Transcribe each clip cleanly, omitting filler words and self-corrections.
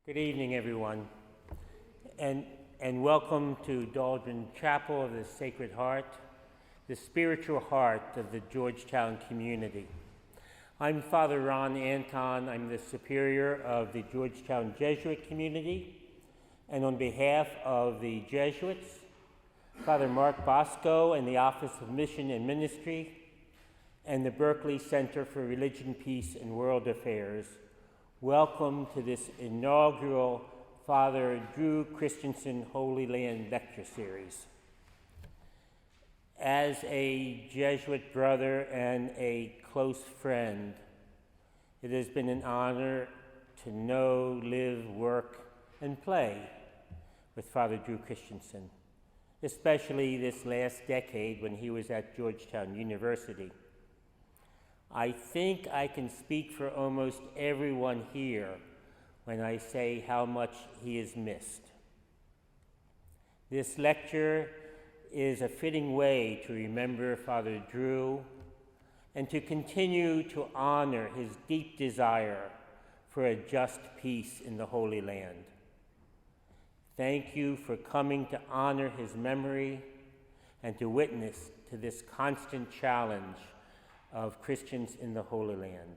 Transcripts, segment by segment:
Good evening, everyone, and welcome to Dahlgren Chapel of the Sacred Heart, the spiritual heart of the Georgetown community. I'm Father Ron Anton. I'm the superior of the Georgetown Jesuit community, and on behalf of the Jesuits, Father Mark Bosco and the Office of Mission and Ministry, and the Berkeley Center for Religion, Peace, and World Affairs, welcome to this inaugural Father Drew Christensen Holy Land Lecture Series. As a Jesuit brother and a close friend, it has been an honor to know, live, work, and play with Father Drew Christensen, especially this last decade when he was at Georgetown University. I think I can speak for almost everyone here when I say how much he is missed. This lecture is a fitting way to remember Father Drew and to continue to honor his deep desire for a just peace in the Holy Land. Thank you for coming to honor his memory and to witness to this constant challenge of Christians in the Holy Land.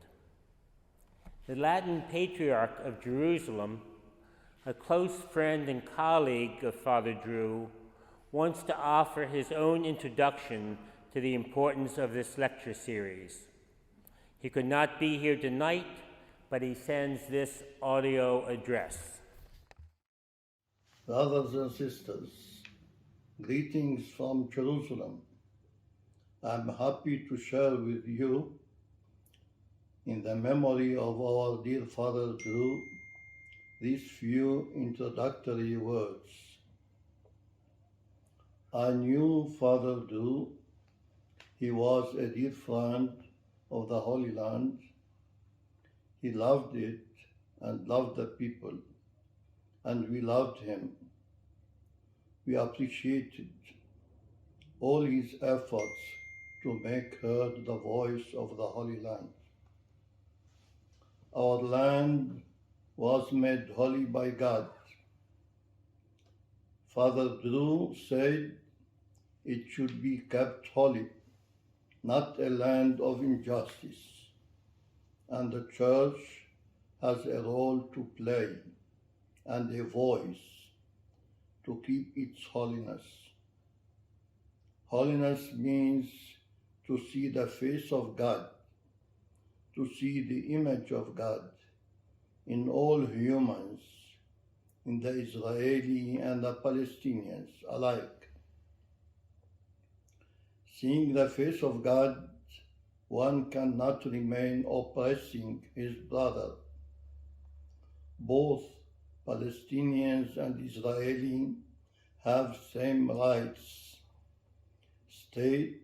The Latin Patriarch of Jerusalem, a close friend and colleague of Father Drew, wants to offer his own introduction to the importance of this lecture series. He could not be here tonight, but he sends this audio address. Brothers and sisters, greetings from Jerusalem. I'm happy to share with you, in the memory of our dear Father Drew, these few introductory words. I knew Father Drew. He was a dear friend of the Holy Land. He loved it and loved the people, and we loved him. We appreciated all his efforts to make heard the voice of the Holy Land. Our land was made holy by God. Father Drew said it should be kept holy, not a land of injustice, and the Church has a role to play and a voice to keep its holiness. Holiness means to see the face of God, to see the image of God in all humans, in the Israeli and the Palestinians alike. Seeing the face of God, one cannot remain oppressing his brother. Both Palestinians and Israeli have same rights: state,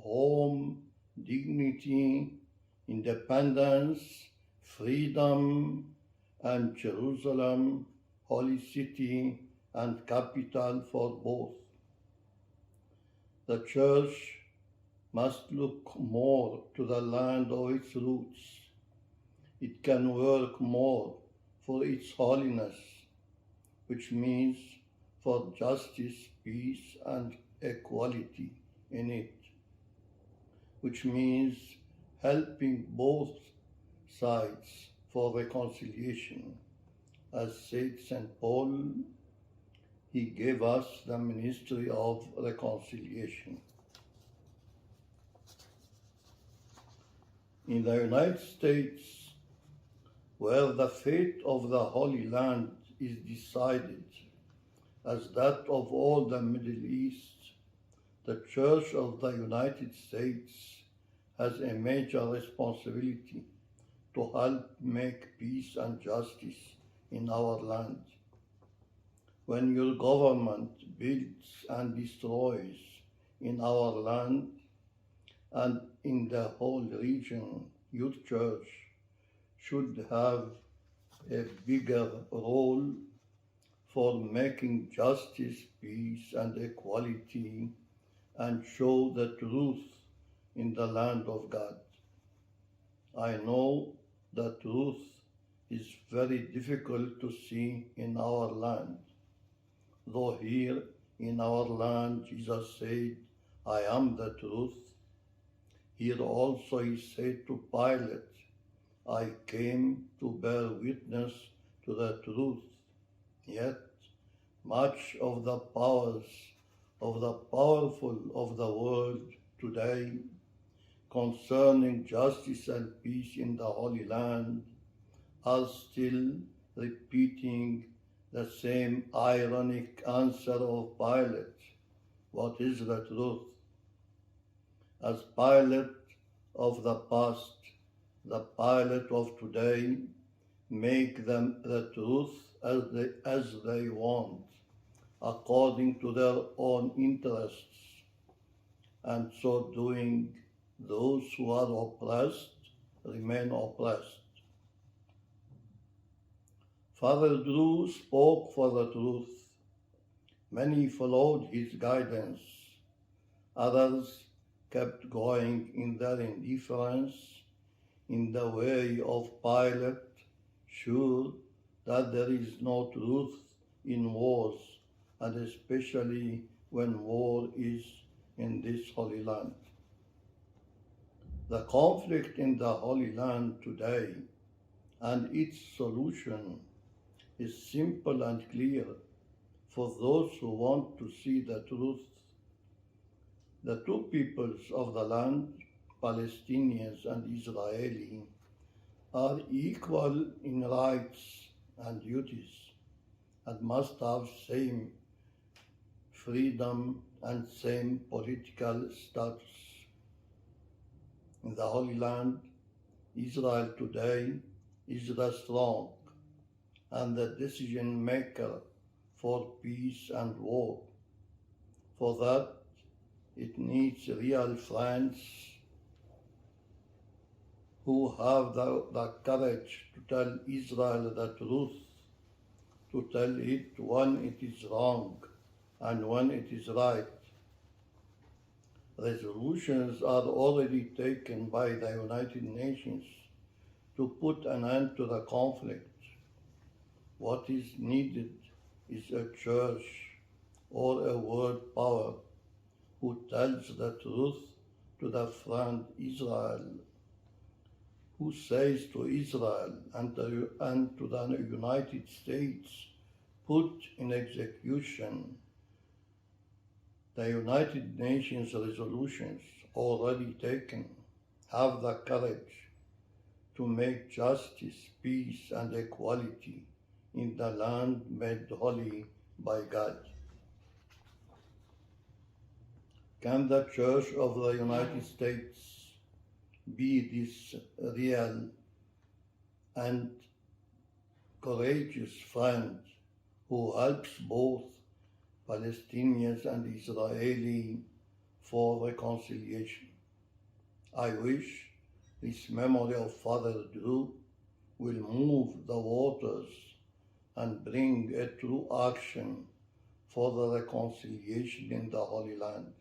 home, dignity, independence, freedom, and Jerusalem, holy city and capital for both. The Church must look more to the land of its roots. It can work more for its holiness, which means for justice, peace, and equality in it, which means helping both sides for reconciliation. As said St. Paul, he gave us the ministry of reconciliation. In the United States, where the fate of the Holy Land is decided as that of all the Middle East, the Church of the United States has a major responsibility to help make peace and justice in our land. When your government builds and destroys in our land and in the whole region, your Church should have a bigger role for making justice, peace, and equality, and show the truth in the land of God. I know the truth is very difficult to see in our land. Though here in our land Jesus said, I am the truth, here also he said to Pilate, I came to bear witness to the truth. Yet much of the powers of the powerful of the world today concerning justice and peace in the Holy Land are still repeating the same ironic answer of Pilate, what is the truth? As Pilate of the past, the Pilate of today make them the truth as they want, according to their own interests, and so doing, those who are oppressed remain oppressed. Father Drew spoke for the truth. Many followed his guidance. Others kept going in their indifference, in the way of Pilate, sure that there is no truth in wars, and especially when war is in this Holy Land. The conflict in the Holy Land today and its solution is simple and clear for those who want to see the truth. The two peoples of the land, Palestinians and Israeli, are equal in rights and duties and must have same freedom and same political status. In the Holy Land, Israel today is the strong and the decision maker for peace and war. For that, it needs real friends who have the courage to tell Israel the truth, to tell it when it is wrong and when it is right. Resolutions are already taken by the United Nations to put an end to the conflict. What is needed is a church or a world power who tells the truth to the friend Israel, who says to Israel and to the United States, put in execution the United Nations resolutions already taken. Have the courage to make justice, peace, and equality in the land made holy by God. Can the Church of the United States be this real and courageous friend who helps both Palestinians and Israeli for reconciliation? I wish this memory of Father Drew will move the waters and bring a true action for the reconciliation in the Holy Land.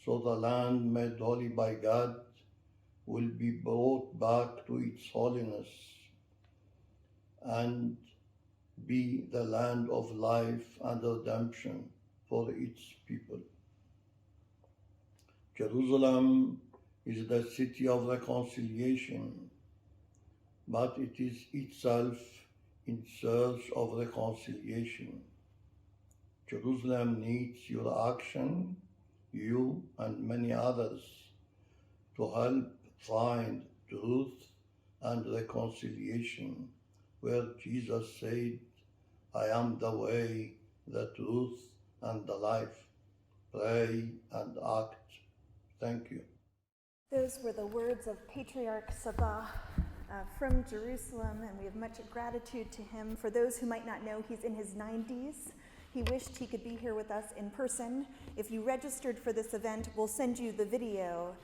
So the land made holy by God will be brought back to its holiness and be the land of life and redemption for its people. Jerusalem is the city of reconciliation, but it is itself in search of reconciliation. Jerusalem needs your action, you and many others, to help find truth and reconciliation, where Jesus said, I am the way, the truth, and the life. Pray and act. Thank you. Those were the words of Patriarch Sabah from Jerusalem, and we have much gratitude to him. For those who might not know, he's in his 90s. He wished he could be here with us in person. If you registered for this event, we'll send you the video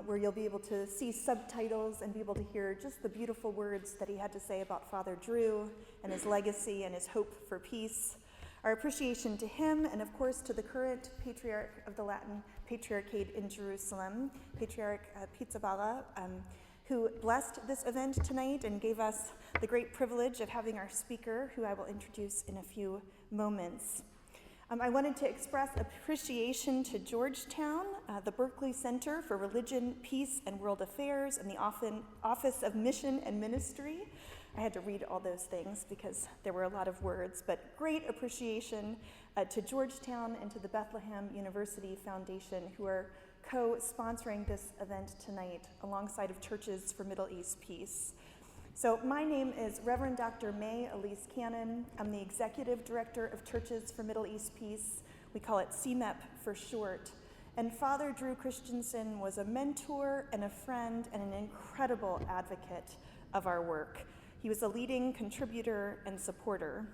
where you'll be able to see subtitles and be able to hear just the beautiful words that he had to say about Father Drew and his legacy and his hope for peace. Our appreciation to him, and of course to the current Patriarch of the Latin Patriarchate in Jerusalem, Patriarch Pizzaballa, who blessed this event tonight and gave us the great privilege of having our speaker, who I will introduce in a few moments. I wanted to express appreciation to Georgetown, the Berkeley Center for Religion, Peace, and World Affairs, and the Office of Mission and Ministry. I had to read all those things because there were a lot of words, but great appreciation to Georgetown and to the Bethlehem University Foundation, who are co-sponsoring this event tonight alongside of Churches for Middle East Peace. So my name is Reverend Dr. May Elise Cannon. I'm the Executive Director of Churches for Middle East Peace. We call it CMEP for short. And Father Drew Christensen was a mentor and a friend and an incredible advocate of our work. He was a leading contributor and supporter.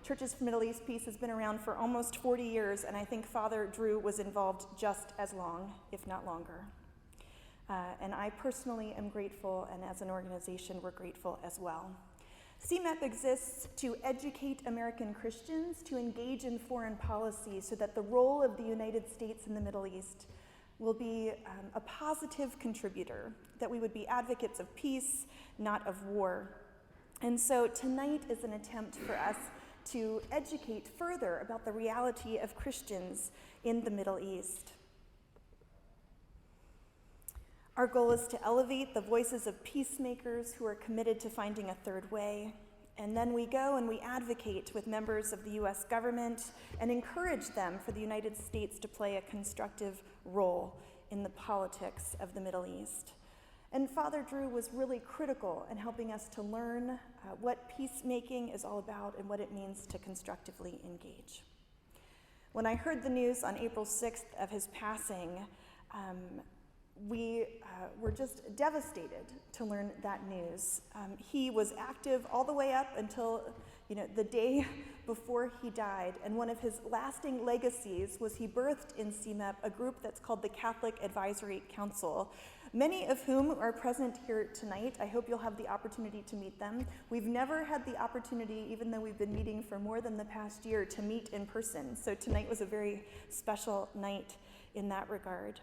Churches for Middle East Peace has been around for almost 40 years, and I think Father Drew was involved just as long, if not longer. And I personally am grateful, and as an organization, we're grateful as well. CMEP exists to educate American Christians to engage in foreign policy so that the role of the United States in the Middle East will be a positive contributor, that we would be advocates of peace, not of war. And so tonight is an attempt for us to educate further about the reality of Christians in the Middle East. Our goal is to elevate the voices of peacemakers who are committed to finding a third way. And then we go and we advocate with members of the US government and encourage them for the United States to play a constructive role in the politics of the Middle East. And Father Drew was really critical in helping us to learn what peacemaking is all about and what it means to constructively engage. When I heard the news on April 6th of his passing, we were just devastated to learn that news. He was active all the way up until the day before he died, and one of his lasting legacies was he birthed in CMEP a group that's called the Catholic Advisory Council, many of whom are present here tonight. I hope you'll have the opportunity to meet them. We've never had the opportunity, even though we've been meeting for more than the past year, to meet in person, so tonight was a very special night in that regard.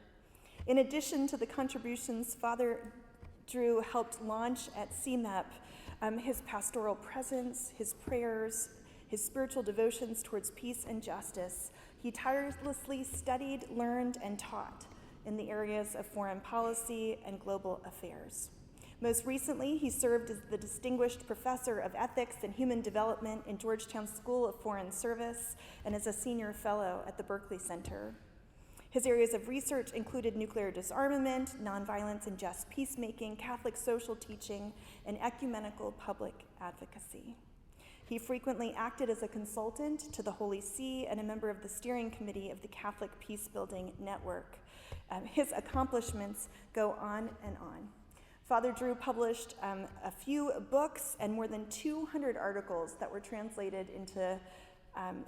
In addition to the contributions Father Drew helped launch at CMEP, his pastoral presence, his prayers, his spiritual devotions towards peace and justice, he tirelessly studied, learned, and taught in the areas of foreign policy and global affairs. Most recently, he served as the Distinguished Professor of Ethics and Human Development in Georgetown School of Foreign Service and as a Senior Fellow at the Berkeley Center. His areas of research included nuclear disarmament, nonviolence and just peacemaking, Catholic social teaching, and ecumenical public advocacy. He frequently acted as a consultant to the Holy See and a member of the steering committee of the Catholic Peacebuilding Network. His accomplishments go on and on. Father Drew published a few books and more than 200 articles that were translated into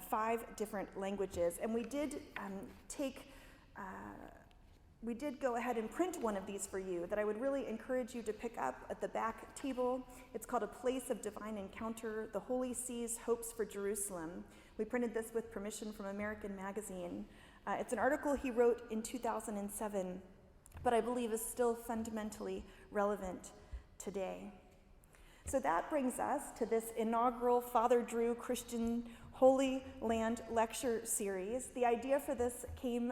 5 different languages, and we did go ahead and print one of these for you that I would really encourage you to pick up at the back table. It's called A Place of Divine Encounter, The Holy See's Hopes for Jerusalem. We printed this with permission from American Magazine. It's an article he wrote in 2007, but I believe is still fundamentally relevant today. So that brings us to this inaugural Father Drew Christian Holy Land Lecture Series. The idea for this came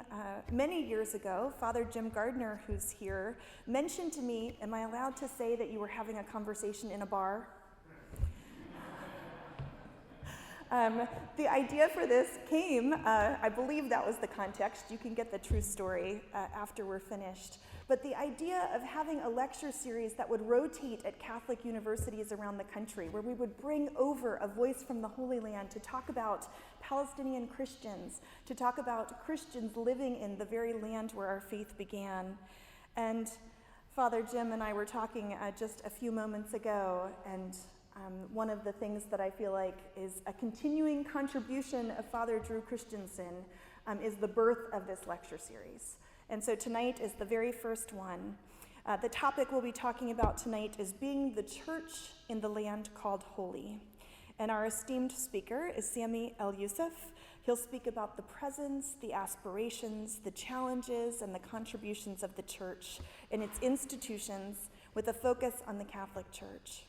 many years ago. Father Jim Gardner, who's here, mentioned to me, am I allowed to say that you were having a conversation in a bar? The idea for this came, I believe that was the context. You can get the true story after we're finished. But the idea of having a lecture series that would rotate at Catholic universities around the country, where we would bring over a voice from the Holy Land to talk about Palestinian Christians, to talk about Christians living in the very land where our faith began. And Father Jim and I were talking just a few moments ago, and one of the things that I feel like is a continuing contribution of Father Drew Christensen is the birth of this lecture series. And so tonight is the very first one. The topic we'll be talking about tonight is being the church in the land called holy. And our esteemed speaker is Sami El-Youssef. He'll speak about the presence, the aspirations, the challenges, and the contributions of the church and its institutions with a focus on the Catholic Church.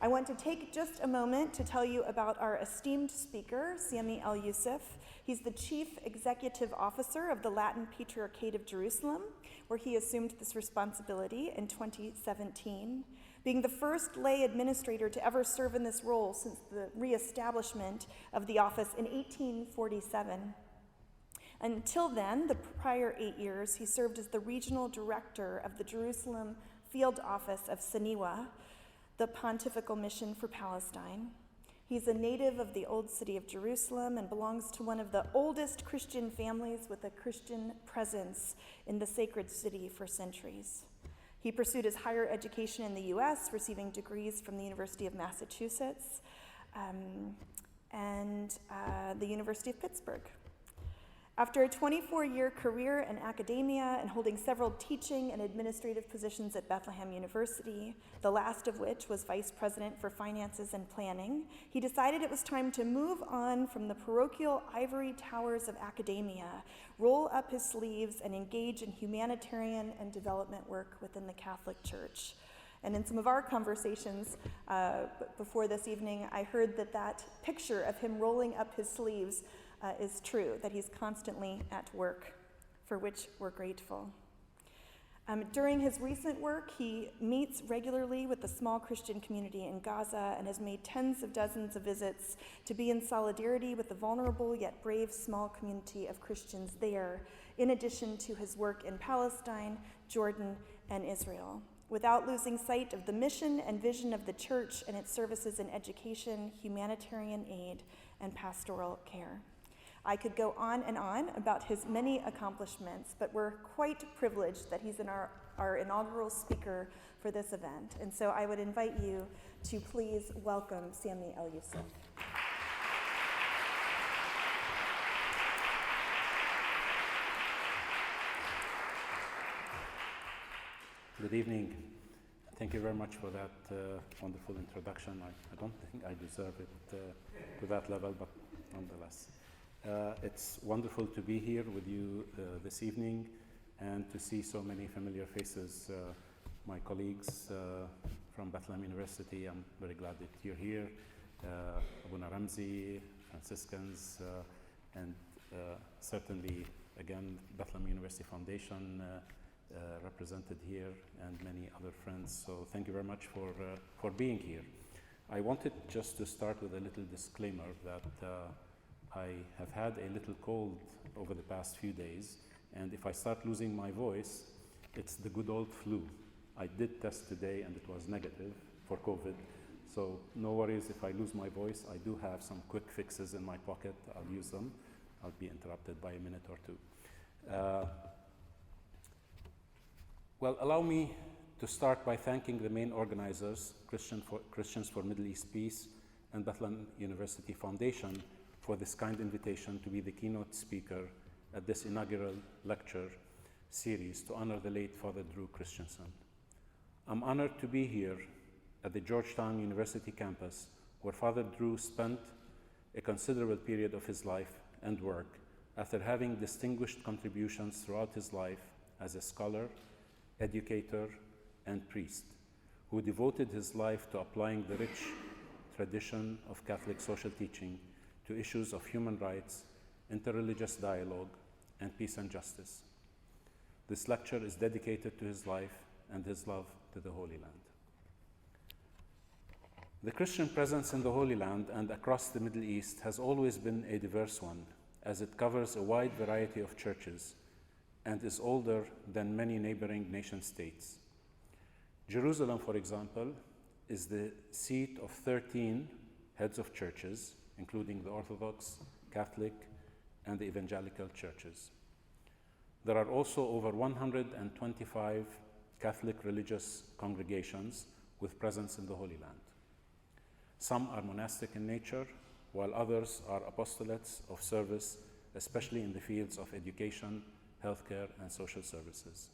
I want to take just a moment to tell you about our esteemed speaker, Sami El-Youssef. He's the Chief Executive Officer of the Latin Patriarchate of Jerusalem, where he assumed this responsibility in 2017, being the first lay administrator to ever serve in this role since the reestablishment of the office in 1847. Until then, the prior 8 years, he served as the regional director of the Jerusalem Field Office of Siniwa, the Pontifical Mission for Palestine. He's a native of the Old City of Jerusalem and belongs to one of the oldest Christian families with a Christian presence in the sacred city for centuries. He pursued his higher education in the US, receiving degrees from the University of Massachusetts and the University of Pittsburgh. After a 24-year career in academia and holding several teaching and administrative positions at Bethlehem University, the last of which was vice president for finances and planning, he decided it was time to move on from the parochial ivory towers of academia, roll up his sleeves, and engage in humanitarian and development work within the Catholic Church. And in some of our conversations before this evening, I heard that picture of him rolling up his sleeves is true, that he's constantly at work, for which we're grateful. During his recent work, he meets regularly with the small Christian community in Gaza and has made tens of dozens of visits to be in solidarity with the vulnerable yet brave small community of Christians there, in addition to his work in Palestine, Jordan, and Israel, without losing sight of the mission and vision of the church and its services in education, humanitarian aid, and pastoral care. I could go on and on about his many accomplishments, but we're quite privileged that he's our inaugural speaker for this event. And so I would invite you to please welcome Sami El-Youssef. Good evening. Thank you very much for that wonderful introduction. I don't think I deserve it to that level, but nonetheless. It's wonderful to be here with you this evening and to see so many familiar faces. My colleagues from Bethlehem University, I'm very glad that you're here. Abuna Ramzi, Franciscans, and certainly, again, Bethlehem University Foundation represented here, and many other friends. So thank you very much for being here. I wanted just to start with a little disclaimer that I have had a little cold over the past few days, and if I start losing my voice, it's the good old flu. I did test today and it was negative for COVID, so no worries if I lose my voice. I do have some quick fixes in my pocket. I'll use them. I'll be interrupted by a minute or two. Well, allow me to start by thanking the main organizers, Christians for Middle East Peace and Bethlehem University Foundation, for this kind invitation to be the keynote speaker at this inaugural lecture series to honor the late Father Drew Christensen. I'm honored to be here at the Georgetown University campus, where Father Drew spent a considerable period of his life and work after having distinguished contributions throughout his life as a scholar, educator, and priest, who devoted his life to applying the rich tradition of Catholic social teaching to issues of human rights, interreligious dialogue, and peace and justice. This lecture is dedicated to his life and his love to the Holy Land. The Christian presence in the Holy Land and across the Middle East has always been a diverse one, as it covers a wide variety of churches and is older than many neighboring nation states. Jerusalem, for example, is the seat of 13 heads of churches, including the Orthodox, Catholic, and the evangelical churches. There are also over 125 Catholic religious congregations with presence in the Holy Land. Some are monastic in nature, while others are apostolates of service, especially in the fields of education, healthcare, and social services.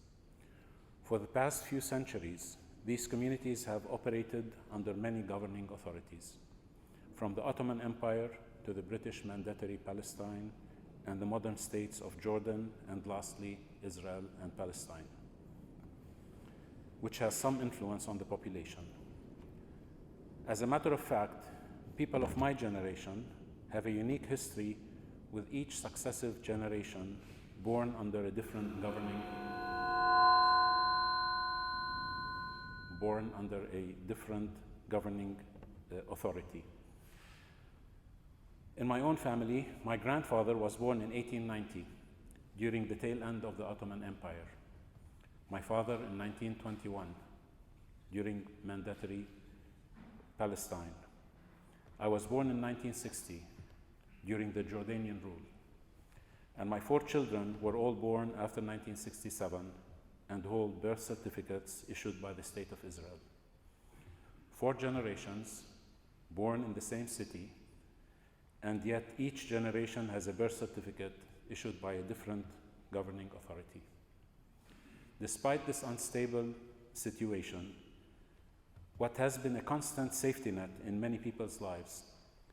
For the past few centuries, these communities have operated under many governing authorities, from the Ottoman Empire to the British Mandatory Palestine and the modern states of Jordan, and lastly, Israel and Palestine. which has some influence on the population. As a matter of fact, people of my generation have a unique history with each successive generation born under a different governing authority. In my own family, my grandfather was born in 1890 during the tail end of the Ottoman Empire. My father in 1921 during mandatory Palestine. I was born in 1960 during the Jordanian rule. And my 4 children were all born after 1967 and hold birth certificates issued by the State of Israel. 4 generations born in the same city, and yet each generation has a birth certificate issued by a different governing authority. Despite this unstable situation, what has been a constant safety net in many people's lives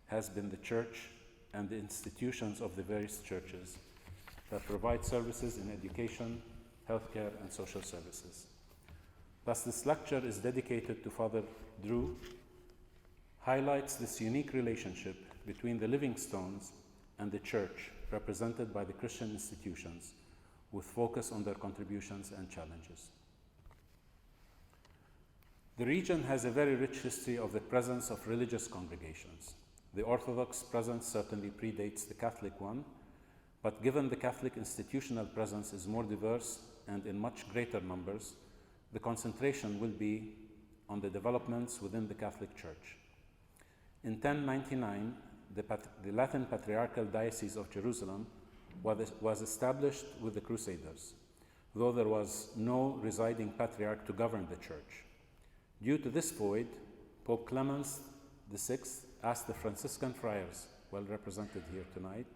has been the church and the institutions of the various churches that provide services in education, healthcare, and social services. Thus, this lecture is dedicated to Father Drew, highlights this unique relationship between the living stones and the church represented by the Christian institutions, with focus on their contributions and challenges. The region has a very rich history of the presence of religious congregations. The Orthodox presence certainly predates the Catholic one, but given the Catholic institutional presence is more diverse and in much greater numbers, the concentration will be on the developments within the Catholic Church. In 1099, the Latin Patriarchal Diocese of Jerusalem was established with the Crusaders, though there was no residing patriarch to govern the church. Due to this void, Pope Clemens VI asked the Franciscan friars, well represented here tonight,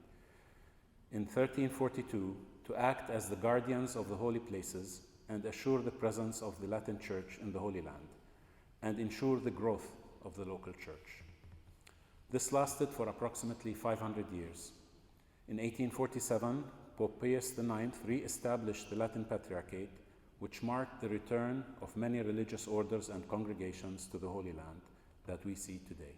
in 1342 to act as the guardians of the holy places and assure the presence of the Latin Church in the Holy Land and ensure the growth of the local church. This lasted for approximately 500 years. In 1847, Pope Pius IX re-established the Latin Patriarchate, which marked the return of many religious orders and congregations to the Holy Land that we see today.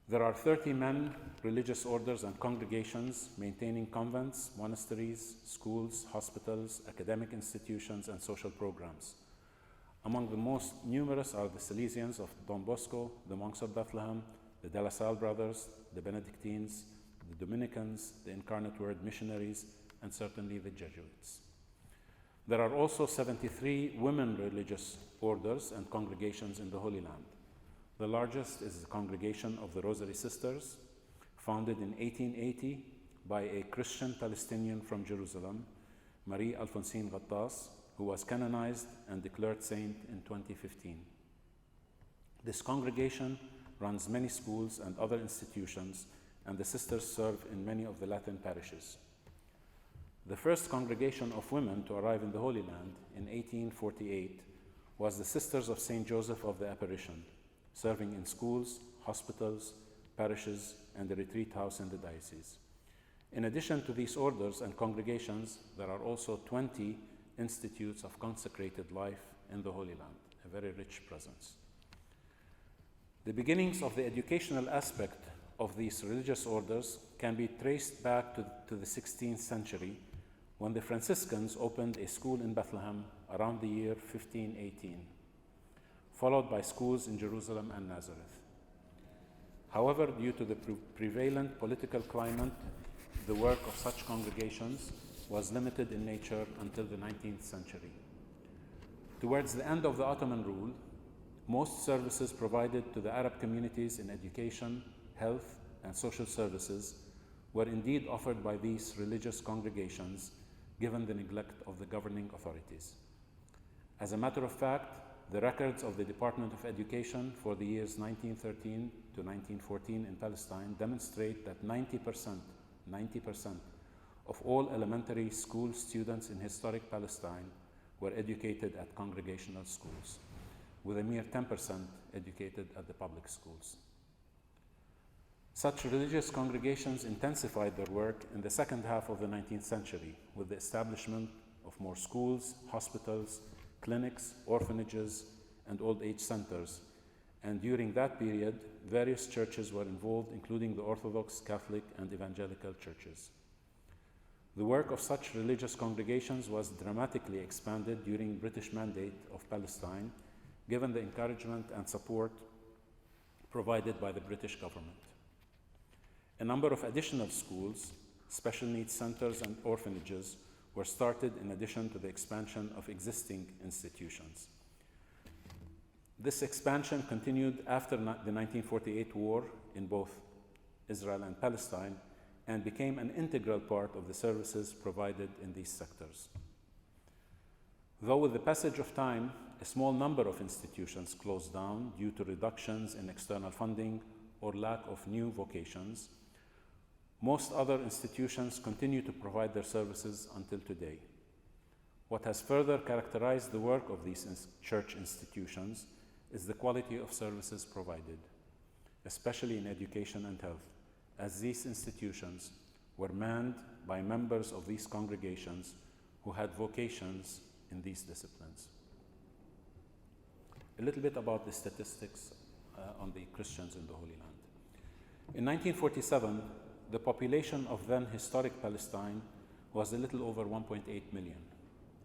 There are 30 men, religious orders and congregations maintaining convents, monasteries, schools, hospitals, academic institutions, and social programs. Among the most numerous are the Salesians of Don Bosco, the Monks of Bethlehem, the De La Salle Brothers, the Benedictines, the Dominicans, the Incarnate Word missionaries, and certainly the Jesuits. There are also 73 women religious orders and congregations in the Holy Land. The largest is the Congregation of the Rosary Sisters, founded in 1880 by a Christian Palestinian from Jerusalem, Marie Alphonsine Ghattas, who was canonized and declared saint in 2015. This congregation runs many schools and other institutions, and the sisters serve in many of the Latin parishes. The first congregation of women to arrive in the Holy Land in 1848 was the Sisters of St. Joseph of the Apparition, serving in schools, hospitals, parishes, and a retreat house in the diocese. In addition to these orders and congregations, there are also 20 institutes of consecrated life in the Holy Land, a very rich presence. The beginnings of the educational aspect of these religious orders can be traced back to the 16th century, when the Franciscans opened a school in Bethlehem around the year 1518, followed by schools in Jerusalem and Nazareth. However, due to the prevalent political climate, the work of such congregations was limited in nature until the 19th century. Towards the end of the Ottoman rule, most services provided to the Arab communities in education, health, and social services were indeed offered by these religious congregations, given the neglect of the governing authorities. As a matter of fact, the records of the Department of Education for the years 1913 to 1914 in Palestine demonstrate that 90% of all elementary school students in historic Palestine were educated at congregational schools, with a mere 10% educated at the public schools. Such religious congregations intensified their work in the second half of the 19th century with the establishment of more schools, hospitals, clinics, orphanages, and old age centers. And during that period, various churches were involved, including the Orthodox, Catholic, and evangelical churches. The work of such religious congregations was dramatically expanded during British Mandate of Palestine, given the encouragement and support provided by the British government. A number of additional schools, special needs centers, and orphanages were started in addition to the expansion of existing institutions. This expansion continued after the 1948 war in both Israel and Palestine and became an integral part of the services provided in these sectors. Though with the passage of time, a small number of institutions closed down due to reductions in external funding or lack of new vocations, most other institutions continue to provide their services until today. What has further characterized the work of these church institutions is the quality of services provided, especially in education and health, as these institutions were manned by members of these congregations who had vocations in these disciplines. A little bit about the statistics on the Christians in the Holy Land. In 1947, the population of then historic Palestine was a little over 1.8 million,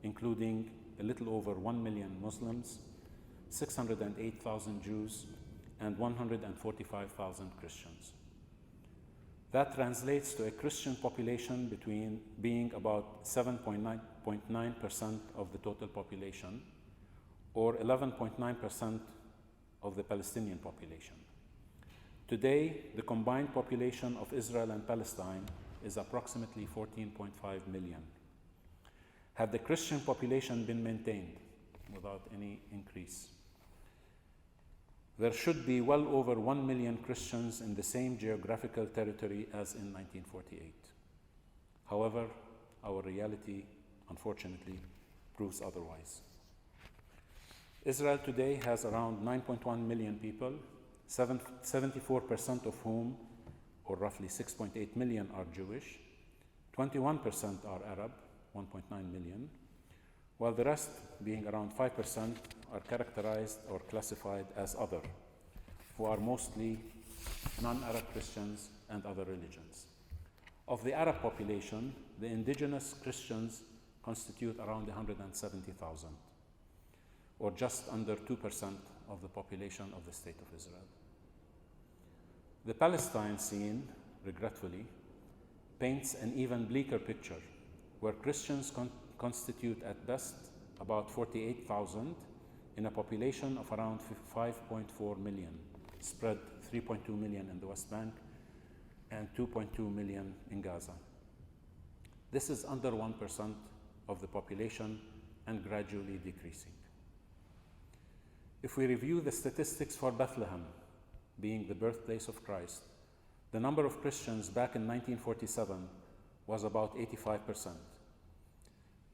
including a little over 1 million Muslims, 608,000 Jews, and 145,000 Christians. That translates to a Christian population between being about 7.9% of the total population, or 11.9% of the Palestinian population. Today, the combined population of Israel and Palestine is approximately 14.5 million. Had the Christian population been maintained without any increase, there should be well over 1 million Christians in the same geographical territory as in 1948. However, our reality, unfortunately, proves otherwise. Israel today has around 9.1 million people, 74% of whom, or roughly 6.8 million, are Jewish, 21% are Arab, 1.9 million, while the rest, being around 5%, are characterized or classified as other, who are mostly non-Arab Christians and other religions. Of the Arab population, the indigenous Christians constitute around 170,000, or just under 2% of the population of the State of Israel. The Palestine scene, regretfully, paints an even bleaker picture, where Christians constitute at best about 48,000 in a population of around 5.4 million, spread 3.2 million in the West Bank and 2.2 million in Gaza. This is under 1% of the population and gradually decreasing. If we review the statistics for Bethlehem, being the birthplace of Christ, the number of Christians back in 1947 was about 85%.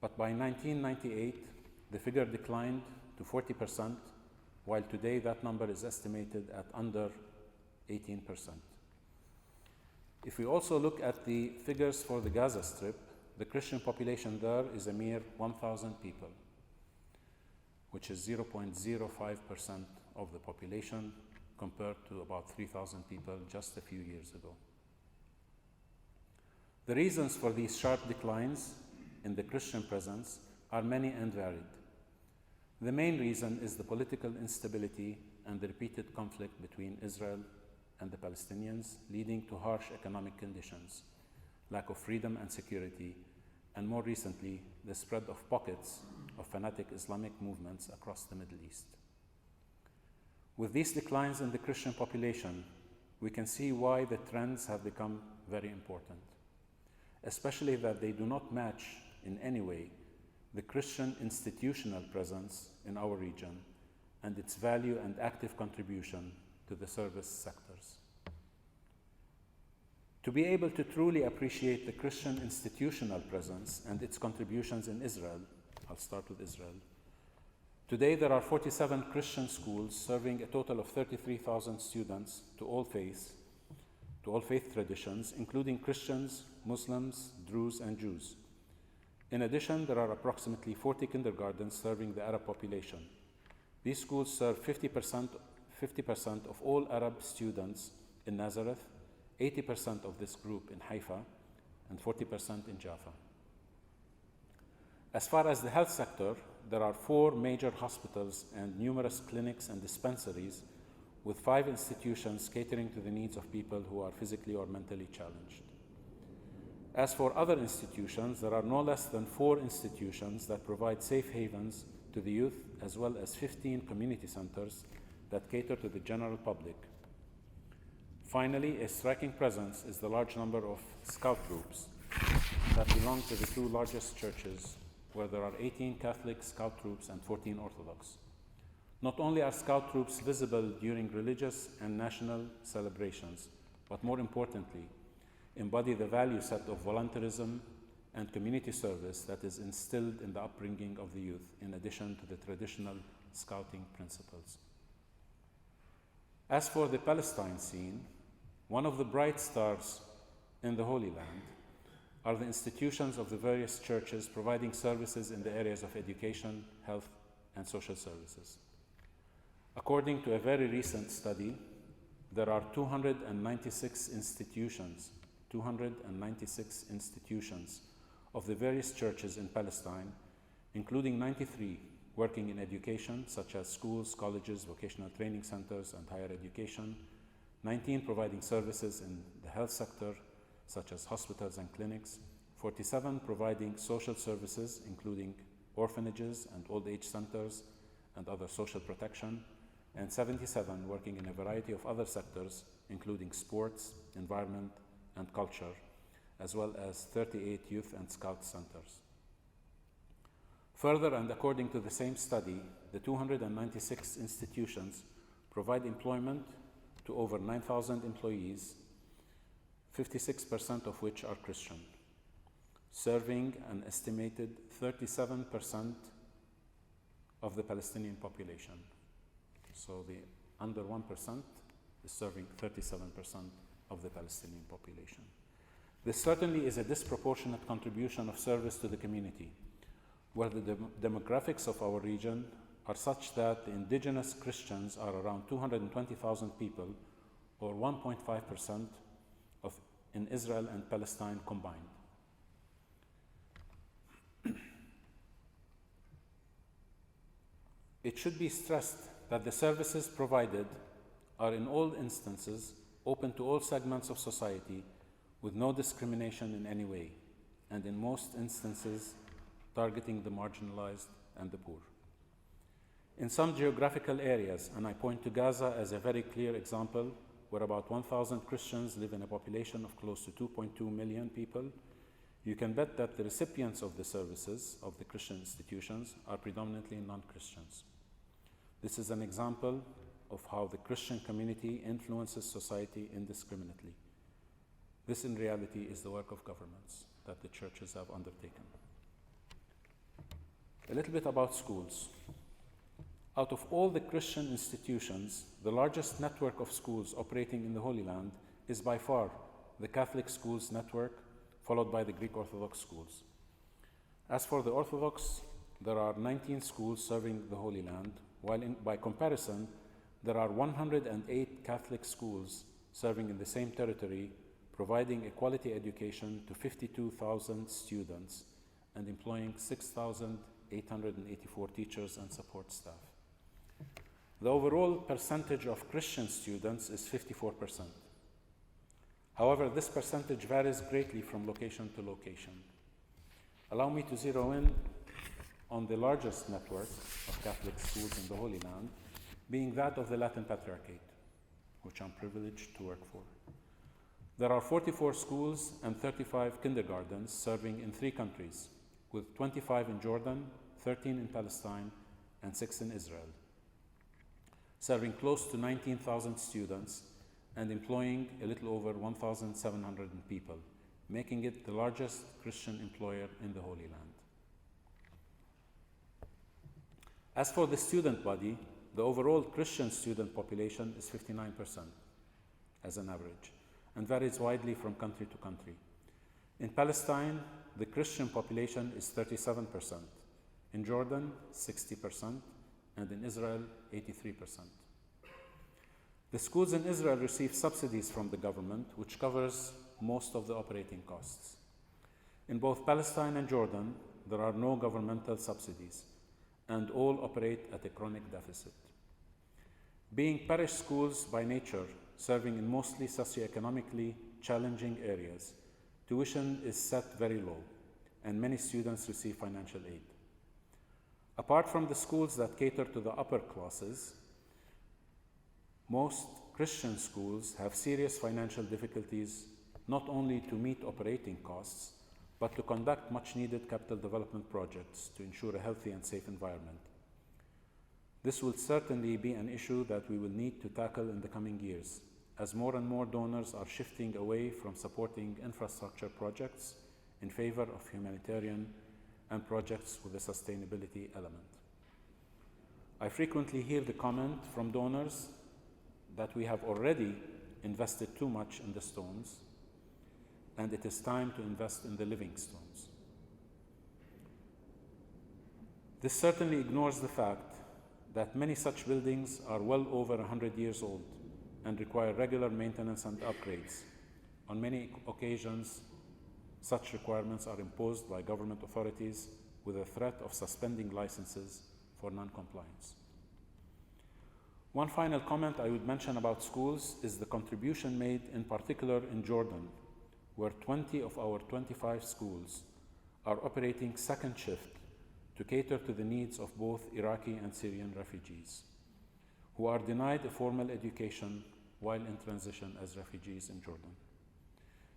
But by 1998, the figure declined to 40%, while today that number is estimated at under 18%. If we also look at the figures for the Gaza Strip, the Christian population there is a mere 1,000 people, which is 0.05% of the population, compared to about 3,000 people just a few years ago. The reasons for these sharp declines in the Christian presence are many and varied. The main reason is the political instability and the repeated conflict between Israel and the Palestinians, leading to harsh economic conditions, lack of freedom and security, and more recently, the spread of pockets of fanatic Islamic movements across the Middle East. With these declines in the Christian population, we can see why the trends have become very important, especially that they do not match in any way the Christian institutional presence in our region and its value and active contribution to the service sectors. To be able to truly appreciate the Christian institutional presence and its contributions in Israel, I'll start with Israel. Today there are 47 Christian schools serving a total of 33,000 students to all faith traditions, including Christians, Muslims, Druze, and Jews. In addition, there are approximately 40 kindergartens serving the Arab population. These schools serve 50% of all Arab students in Nazareth, 80% of this group in Haifa, and 40% in Jaffa. As far as the health sector, there are 4 major hospitals and numerous clinics and dispensaries, with 5 institutions catering to the needs of people who are physically or mentally challenged. As for other institutions, there are no less than 4 institutions that provide safe havens to the youth, as well as 15 community centers that cater to the general public. Finally, a striking presence is the large number of scout groups that belong to the 2 largest churches, where there are 18 Catholic scout troops and 14 Orthodox. Not only are scout troops visible during religious and national celebrations, but more importantly, embody the value set of volunteerism and community service that is instilled in the upbringing of the youth, in addition to the traditional scouting principles. As for the Palestine scene, one of the bright stars in the Holy Land are the institutions of the various churches providing services in the areas of education, health, and social services. According to a very recent study, there are 296 institutions of the various churches in Palestine, including 93 working in education, such as schools, colleges, vocational training centers, and higher education, 19 providing services in the health sector, such as hospitals and clinics, 47 providing social services, including orphanages and old age centers and other social protection, and 77 working in a variety of other sectors, including sports, environment, and culture, as well as 38 youth and scout centers. Further, and according to the same study, the 296 institutions provide employment to over 9,000 employees, 56% of which are Christian, serving an estimated 37% of the Palestinian population. So the under 1% is serving 37% of the Palestinian population. This certainly is a disproportionate contribution of service to the community, where the demographics of our region are such that the indigenous Christians are around 220,000 people, or 1.5% in Israel and Palestine combined. It should be stressed that the services provided are in all instances open to all segments of society with no discrimination in any way, and in most instances targeting the marginalized and the poor. In some geographical areas, and I point to Gaza as a very clear example, where about 1,000 Christians live in a population of close to 2.2 million people, you can bet that the recipients of the services of the Christian institutions are predominantly non-Christians. This is an example of how the Christian community influences society indiscriminately. This, in reality, is the work of governments that the churches have undertaken. A little bit about schools. Out of all the Christian institutions, the largest network of schools operating in the Holy Land is by far the Catholic schools network, followed by the Greek Orthodox schools. As for the Orthodox, there are 19 schools serving the Holy Land, while by comparison, there are 108 Catholic schools serving in the same territory, providing a quality education to 52,000 students and employing 6,884 teachers and support staff. The overall percentage of Christian students is 54%. However, this percentage varies greatly from location to location. Allow me to zero in on the largest network of Catholic schools in the Holy Land, being that of the Latin Patriarchate, which I'm privileged to work for. There are 44 schools and 35 kindergartens serving in 3 countries, with 25 in Jordan, 13 in Palestine, and 6 in Israel, serving close to 19,000 students and employing a little over 1,700 people, making it the largest Christian employer in the Holy Land. As for the student body, the overall Christian student population is 59% as an average, and varies widely from country to country. In Palestine, the Christian population is 37%, in Jordan 60%, and in Israel 83%. The schools in Israel receive subsidies from the government, which covers most of the operating costs. In both Palestine and Jordan, there are no governmental subsidies, and all operate at a chronic deficit. Being parish schools by nature, serving in mostly socioeconomically challenging areas, tuition is set very low, and many students receive financial aid. Apart from the schools that cater to the upper classes, most Christian schools have serious financial difficulties not only to meet operating costs, but to conduct much-needed capital development projects to ensure a healthy and safe environment. This will certainly be an issue that we will need to tackle in the coming years, as more and more donors are shifting away from supporting infrastructure projects in favor of humanitarian and projects with a sustainability element. I frequently hear the comment from donors that we have already invested too much in the stones, and it is time to invest in the living stones. This certainly ignores the fact that many such buildings are well over 100 years old and require regular maintenance and upgrades. On many occasions, such requirements are imposed by government authorities with a threat of suspending licenses for non-compliance. One final comment I would mention about schools is the contribution made in particular in Jordan, where 20 of our 25 schools are operating second shift to cater to the needs of both Iraqi and Syrian refugees, who are denied a formal education while in transition as refugees in Jordan.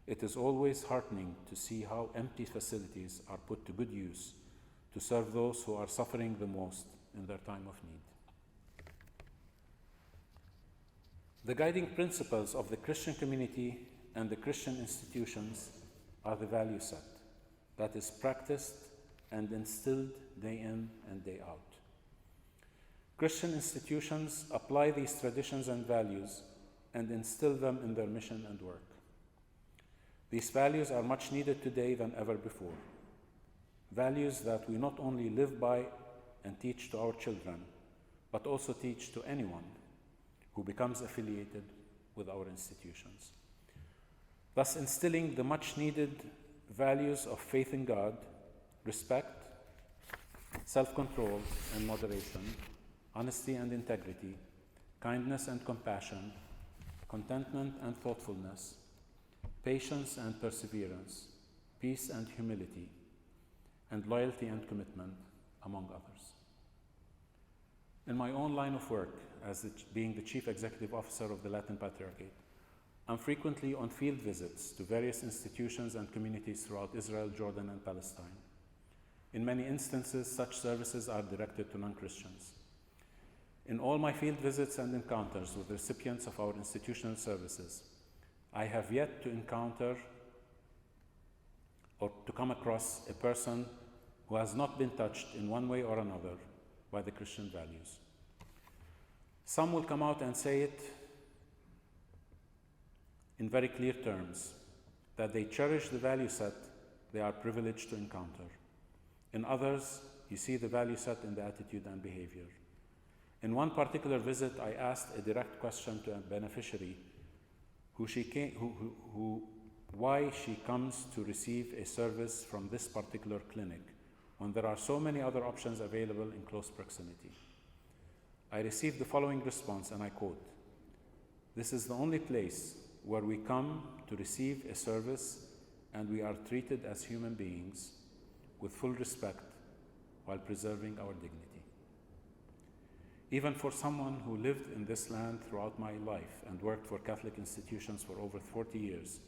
It is always heartening to see how empty facilities are put to good use to serve those who are suffering the most in their time of need. The guiding principles of the Christian community and the Christian institutions are the value set that is practiced and instilled day in and day out. Christian institutions apply these traditions and values and instill them in their mission and work. These values are much needed today than ever before. Values that we not only live by and teach to our children, but also teach to anyone who becomes affiliated with our institutions. Thus instilling the much needed values of faith in God, respect, self-control and moderation, honesty and integrity, kindness and compassion, contentment and thoughtfulness, patience and perseverance, peace and humility, and loyalty and commitment, among others. In my own line of work, as being the Chief Executive Officer of the Latin Patriarchate, I'm frequently on field visits to various institutions and communities throughout Israel, Jordan, and Palestine. In many instances, such services are directed to non-Christians. In all my field visits and encounters with recipients of our institutional services, I have yet to encounter or to come across a person who has not been touched in one way or another by the Christian values. Some will come out and say it in very clear terms, that they cherish the value set they are privileged to encounter. In others, you see the value set in the attitude and behavior. In one particular visit, I asked a direct question to a beneficiary why she comes to receive a service from this particular clinic when there are so many other options available in close proximity. I received the following response, and I quote, "This is the only place where we come to receive a service and we are treated as human beings with full respect while preserving our dignity." Even for someone who lived in this land throughout my life and worked for Catholic institutions for over 40 years,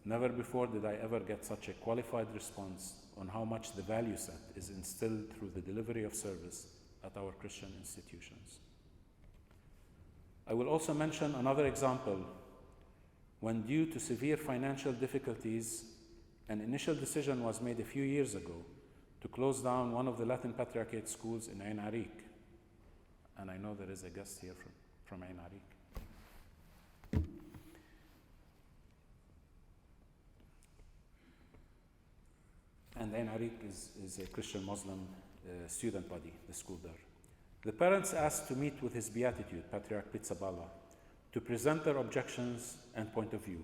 never before did I ever get such a qualified response on how much the value set is instilled through the delivery of service at our Christian institutions. I will also mention another example when, due to severe financial difficulties, an initial decision was made a few years ago to close down one of the Latin Patriarchate schools in Ain Arik. And I know there is a guest here from Ain Arik. and Ain Arik is a Christian Muslim student body, the school there. The parents asked to meet with His Beatitude, Patriarch Pizzaballa, to present their objections and point of view.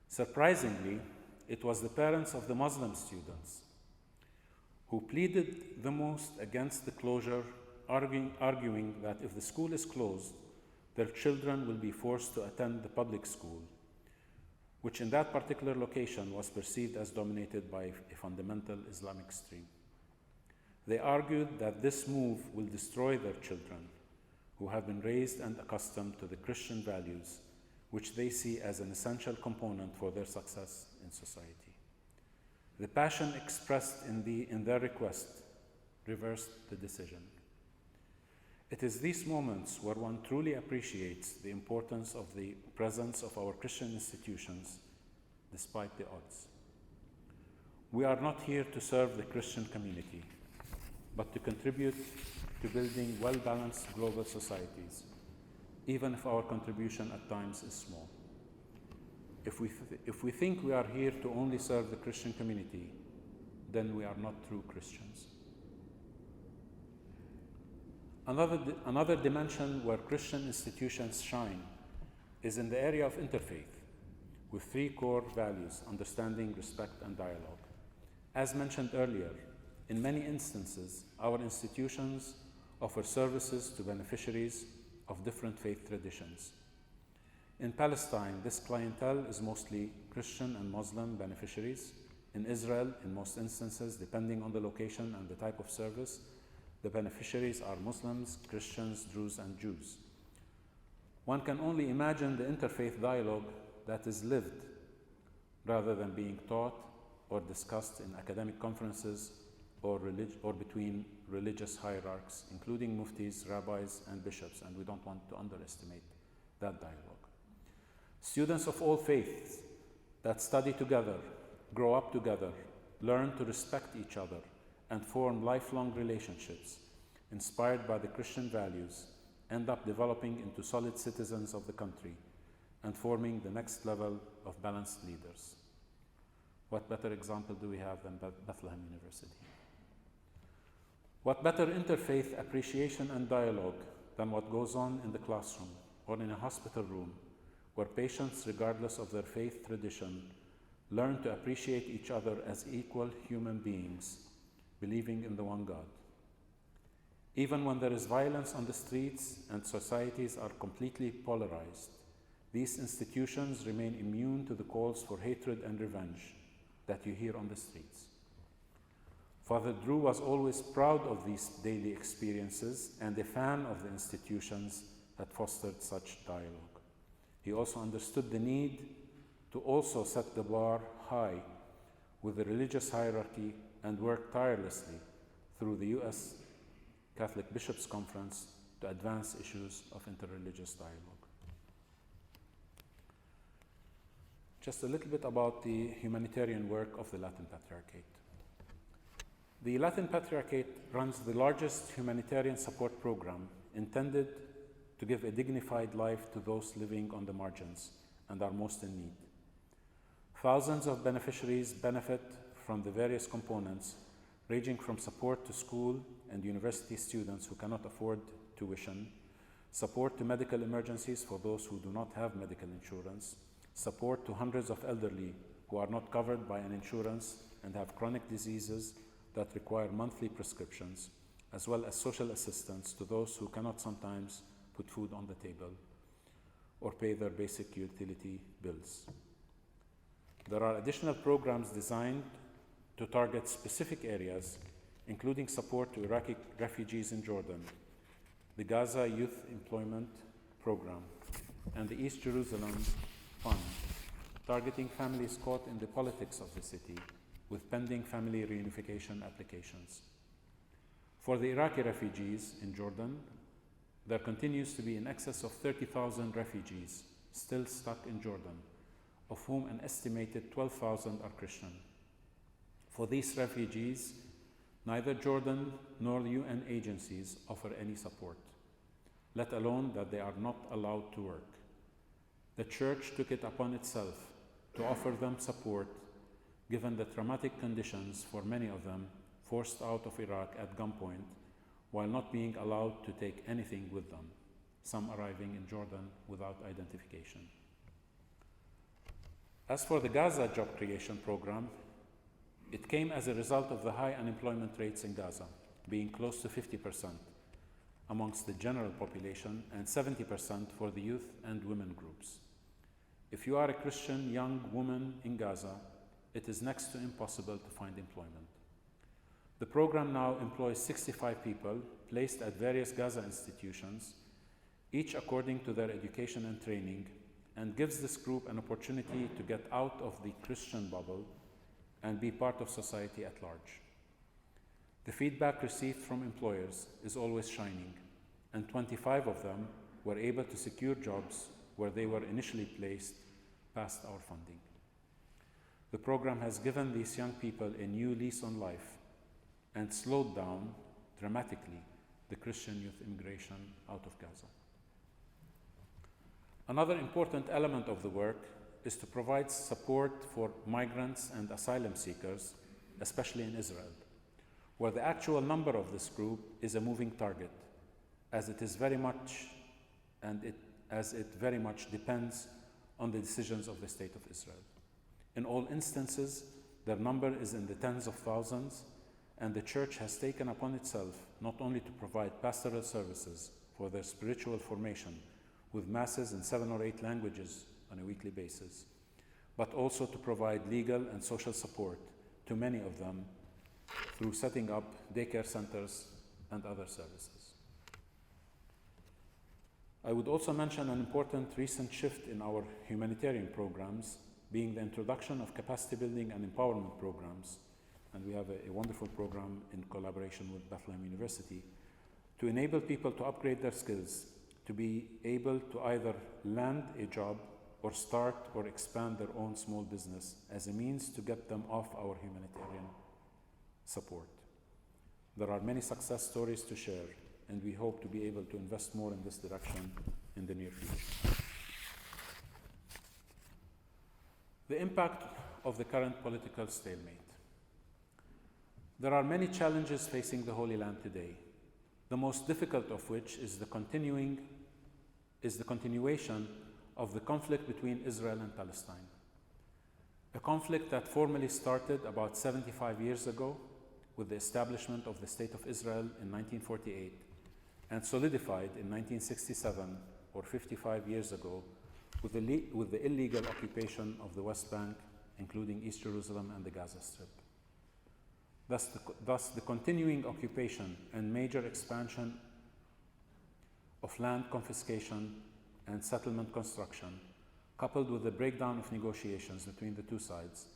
Surprisingly, it was the parents of the Muslim students who pleaded the most against the closure, arguing that if the school is closed, their children will be forced to attend the public school, which in that particular location was perceived as dominated by a fundamental Islamic stream. They argued that this move will destroy their children, who have been raised and accustomed to the Christian values, which they see as an essential component for their success in society. The passion expressed in their request reversed the decision. It is these moments where one truly appreciates the importance of the presence of our Christian institutions despite the odds. We are not here to serve the Christian community, but to contribute to building well-balanced global societies, even if our contribution at times is small. If we think we are here to only serve the Christian community, then we are not true Christians. Another dimension where Christian institutions shine is in the area of interfaith, with three core values: understanding, respect, and dialogue. As mentioned earlier, in many instances, our institutions offer services to beneficiaries of different faith traditions. In Palestine, this clientele is mostly Christian and Muslim beneficiaries. In Israel, in most instances, depending on the location and the type of service, the beneficiaries are Muslims, Christians, Druze, and Jews. One can only imagine the interfaith dialogue that is lived rather than being taught or discussed in academic conferences or between religious hierarchs, including muftis, rabbis, and bishops, and we don't want to underestimate that dialogue. Students of all faiths that study together, grow up together, learn to respect each other, and form lifelong relationships inspired by the Christian values end up developing into solid citizens of the country and forming the next level of balanced leaders. What better example do we have than Bethlehem University? What better interfaith appreciation and dialogue than what goes on in the classroom or in a hospital room, where patients, regardless of their faith tradition, learn to appreciate each other as equal human beings, believing in the one God. Even when there is violence on the streets and societies are completely polarized, these institutions remain immune to the calls for hatred and revenge that you hear on the streets. Father Drew was always proud of these daily experiences and a fan of the institutions that fostered such dialogue. He also understood the need to also set the bar high with the religious hierarchy and worked tirelessly through the U.S. Catholic Bishops' Conference to advance issues of interreligious dialogue. Just a little bit about the humanitarian work of the Latin Patriarchate. The Latin Patriarchate runs the largest humanitarian support program intended to give a dignified life to those living on the margins and are most in need. Thousands of beneficiaries benefit from the various components, ranging from support to school and university students who cannot afford tuition, support to medical emergencies for those who do not have medical insurance, support to hundreds of elderly who are not covered by an insurance and have chronic diseases that require monthly prescriptions, as well as social assistance to those who cannot sometimes put food on the table or pay their basic utility bills. There are additional programs designed to target specific areas, including support to Iraqi refugees in Jordan, the Gaza Youth Employment Program, and the East Jerusalem Fund, targeting families caught in the politics of the city with pending family reunification applications. For the Iraqi refugees in Jordan, there continues to be in excess of 30,000 refugees still stuck in Jordan, of whom an estimated 12,000 are Christian. For these refugees, neither Jordan nor the UN agencies offer any support, let alone that they are not allowed to work. The Church took it upon itself to offer them support given the traumatic conditions for many of them forced out of Iraq at gunpoint while not being allowed to take anything with them, some arriving in Jordan without identification. As for the Gaza Job Creation Program, it came as a result of the high unemployment rates in Gaza, being close to 50% amongst the general population and 70% for the youth and women groups. If you are a Christian young woman in Gaza, it is next to impossible to find employment. The program now employs 65 people placed at various Gaza institutions, each according to their education and training, and gives this group an opportunity to get out of the Christian bubble and be part of society at large. The feedback received from employers is always shining, and 25 of them were able to secure jobs where they were initially placed past our funding. The program has given these young people a new lease on life and slowed down dramatically the Christian youth immigration out of Gaza. Another important element of the work is to provide support for migrants and asylum seekers, especially in Israel, where the actual number of this group is a moving target, as it very much depends on the decisions of the State of Israel. In all instances, their number is in the tens of thousands, and the Church has taken upon itself not only to provide pastoral services for their spiritual formation with masses in 7 or 8 languages on a weekly basis, but also to provide legal and social support to many of them through setting up daycare centers and other services. I would also mention an important recent shift in our humanitarian programs, being the introduction of capacity building and empowerment programs, and we have a wonderful program in collaboration with Bethlehem University to enable people to upgrade their skills, to be able to either land a job or start or expand their own small business as a means to get them off our humanitarian support. There are many success stories to share, and we hope to be able to invest more in this direction in the near future. The impact of the current political stalemate. There are many challenges facing the Holy Land today, the most difficult of which is the continuation of the conflict between Israel and Palestine. A conflict that formally started about 75 years ago with the establishment of the State of Israel in 1948 and solidified in 1967, or 55 years ago, with the illegal occupation of the West Bank, including East Jerusalem and the Gaza Strip. Thus, the continuing occupation and major expansion of land confiscation and settlement construction, coupled with the breakdown of negotiations between the two sides,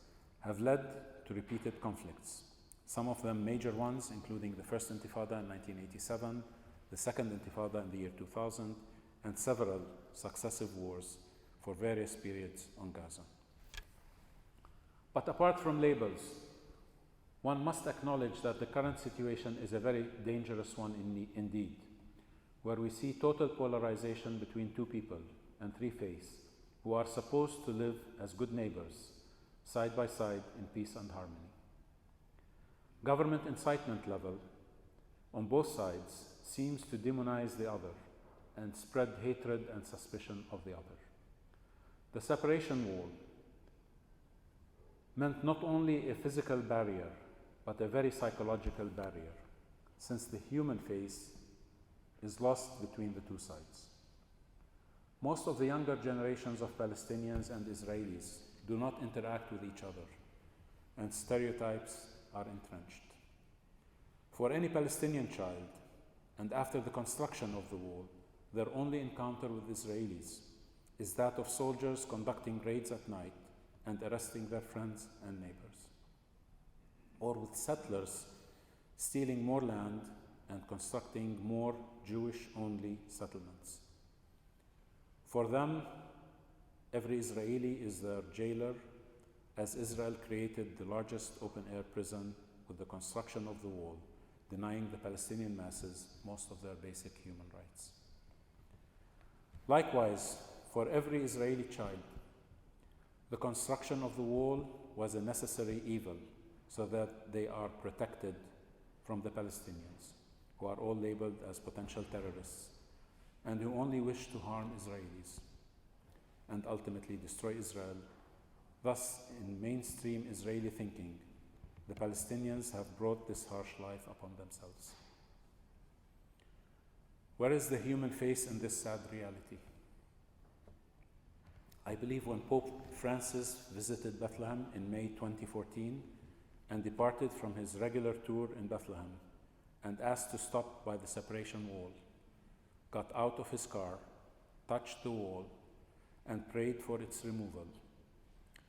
have led to repeated conflicts, some of them major ones, including the First Intifada in 1987, the Second Intifada in the year 2000, and several successive wars for various periods on Gaza. But apart from labels, one must acknowledge that the current situation is a very dangerous one indeed, where we see total polarization between two people and three faiths who are supposed to live as good neighbors, side by side in peace and harmony. Government incitement level on both sides seems to demonize the other and spread hatred and suspicion of the other. The separation wall meant not only a physical barrier, but a very psychological barrier, since the human face is lost between the two sides. Most of the younger generations of Palestinians and Israelis do not interact with each other, and stereotypes are entrenched. For any Palestinian child, and after the construction of the wall, their only encounter with Israelis is that of soldiers conducting raids at night and arresting their friends and neighbors, or with settlers stealing more land and constructing more Jewish-only settlements. For them, every Israeli is their jailer, as Israel created the largest open-air prison with the construction of the wall, denying the Palestinian masses most of their basic human rights. Likewise, for every Israeli child, the construction of the wall was a necessary evil so that they are protected from the Palestinians, who are all labeled as potential terrorists and who only wish to harm Israelis and ultimately destroy Israel. Thus, in mainstream Israeli thinking, the Palestinians have brought this harsh life upon themselves. Where is the human face in this sad reality? I believe when Pope Francis visited Bethlehem in May 2014 and departed from his regular tour in Bethlehem and asked to stop by the separation wall, got out of his car, touched the wall, and prayed for its removal,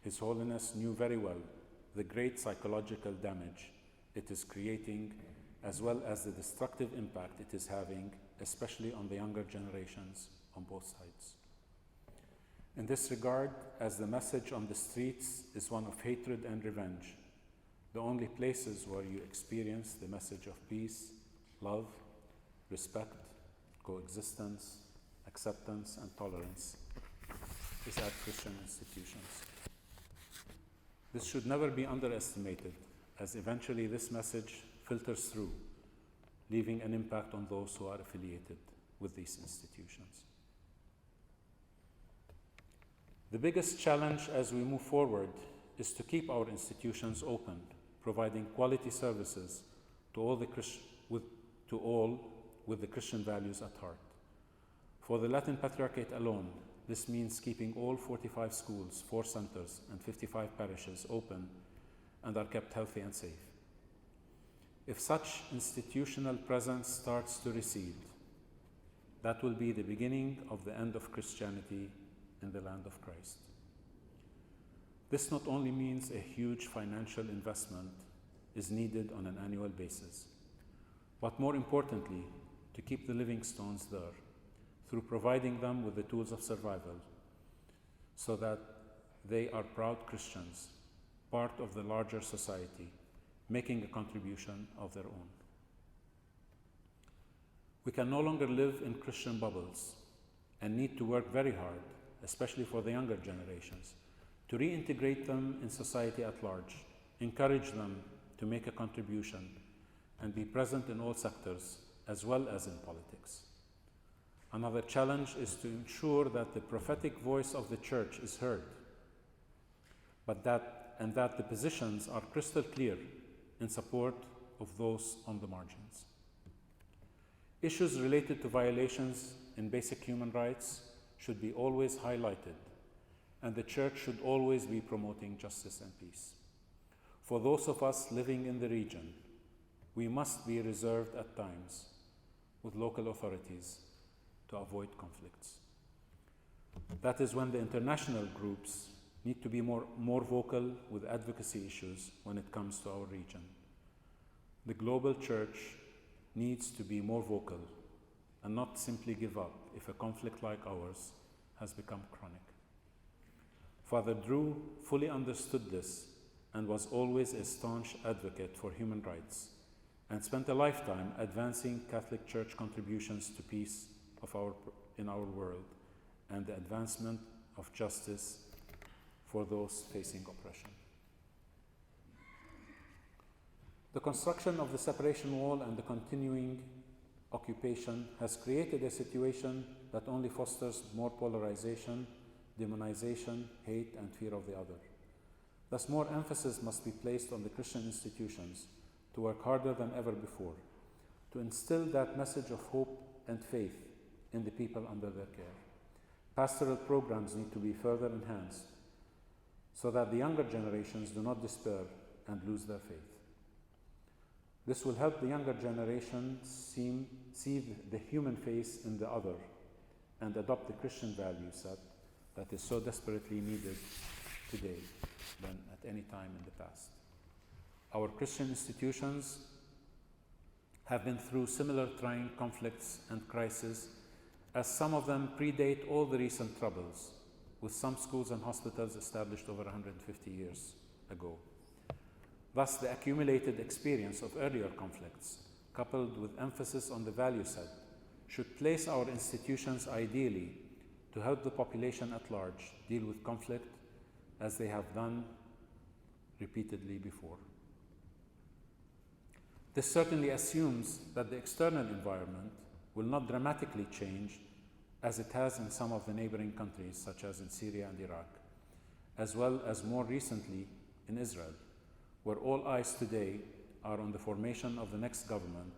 His Holiness knew very well the great psychological damage it is creating, as well as the destructive impact it is having, especially on the younger generations on both sides. In this regard, as the message on the streets is one of hatred and revenge, the only places where you experience the message of peace, love, respect, coexistence, acceptance, and tolerance is at Christian institutions. This should never be underestimated, as eventually this message filters through, leaving an impact on those who are affiliated with these institutions. The biggest challenge as we move forward is to keep our institutions open, providing quality services to all with the Christian values at heart. For the Latin Patriarchate alone, this means keeping all 45 schools, 4 centers, and 55 parishes open and are kept healthy and safe. If such institutional presence starts to recede, that will be the beginning of the end of Christianity in the land of Christ. This not only means a huge financial investment is needed on an annual basis, but more importantly, to keep the living stones there through providing them with the tools of survival so that they are proud Christians, part of the larger society, making a contribution of their own. We can no longer live in Christian bubbles and need to work very hard, especially for the younger generations, to reintegrate them in society at large, encourage them to make a contribution, and be present in all sectors, as well as in politics. Another challenge is to ensure that the prophetic voice of the Church is heard, that the positions are crystal clear in support of those on the margins. Issues related to violations in basic human rights should be always highlighted, and the Church should always be promoting justice and peace. For those of us living in the region, we must be reserved at times with local authorities to avoid conflicts. That is when the international groups need to be more vocal with advocacy issues when it comes to our region. The global Church needs to be more vocal and not simply give up if a conflict like ours has become chronic. Father Drew fully understood this and was always a staunch advocate for human rights and spent a lifetime advancing Catholic Church contributions to peace in our world and the advancement of justice for those facing oppression. The construction of the separation wall and the continuing occupation has created a situation that only fosters more polarization, demonization, hate, and fear of the other. Thus, more emphasis must be placed on the Christian institutions to work harder than ever before, to instill that message of hope and faith in the people under their care. Pastoral programs need to be further enhanced so that the younger generations do not despair and lose their faith. This will help the younger generation see the human face in the other and adopt the Christian value set that is so desperately needed today than at any time in the past. Our Christian institutions have been through similar trying conflicts and crises, as some of them predate all the recent troubles, with some schools and hospitals established over 150 years ago. Thus, the accumulated experience of earlier conflicts, coupled with emphasis on the value set, should place our institutions ideally to help the population at large deal with conflict as they have done repeatedly before. This certainly assumes that the external environment will not dramatically change as it has in some of the neighboring countries, such as in Syria and Iraq, as well as more recently in Israel, where all eyes today are on the formation of the next government,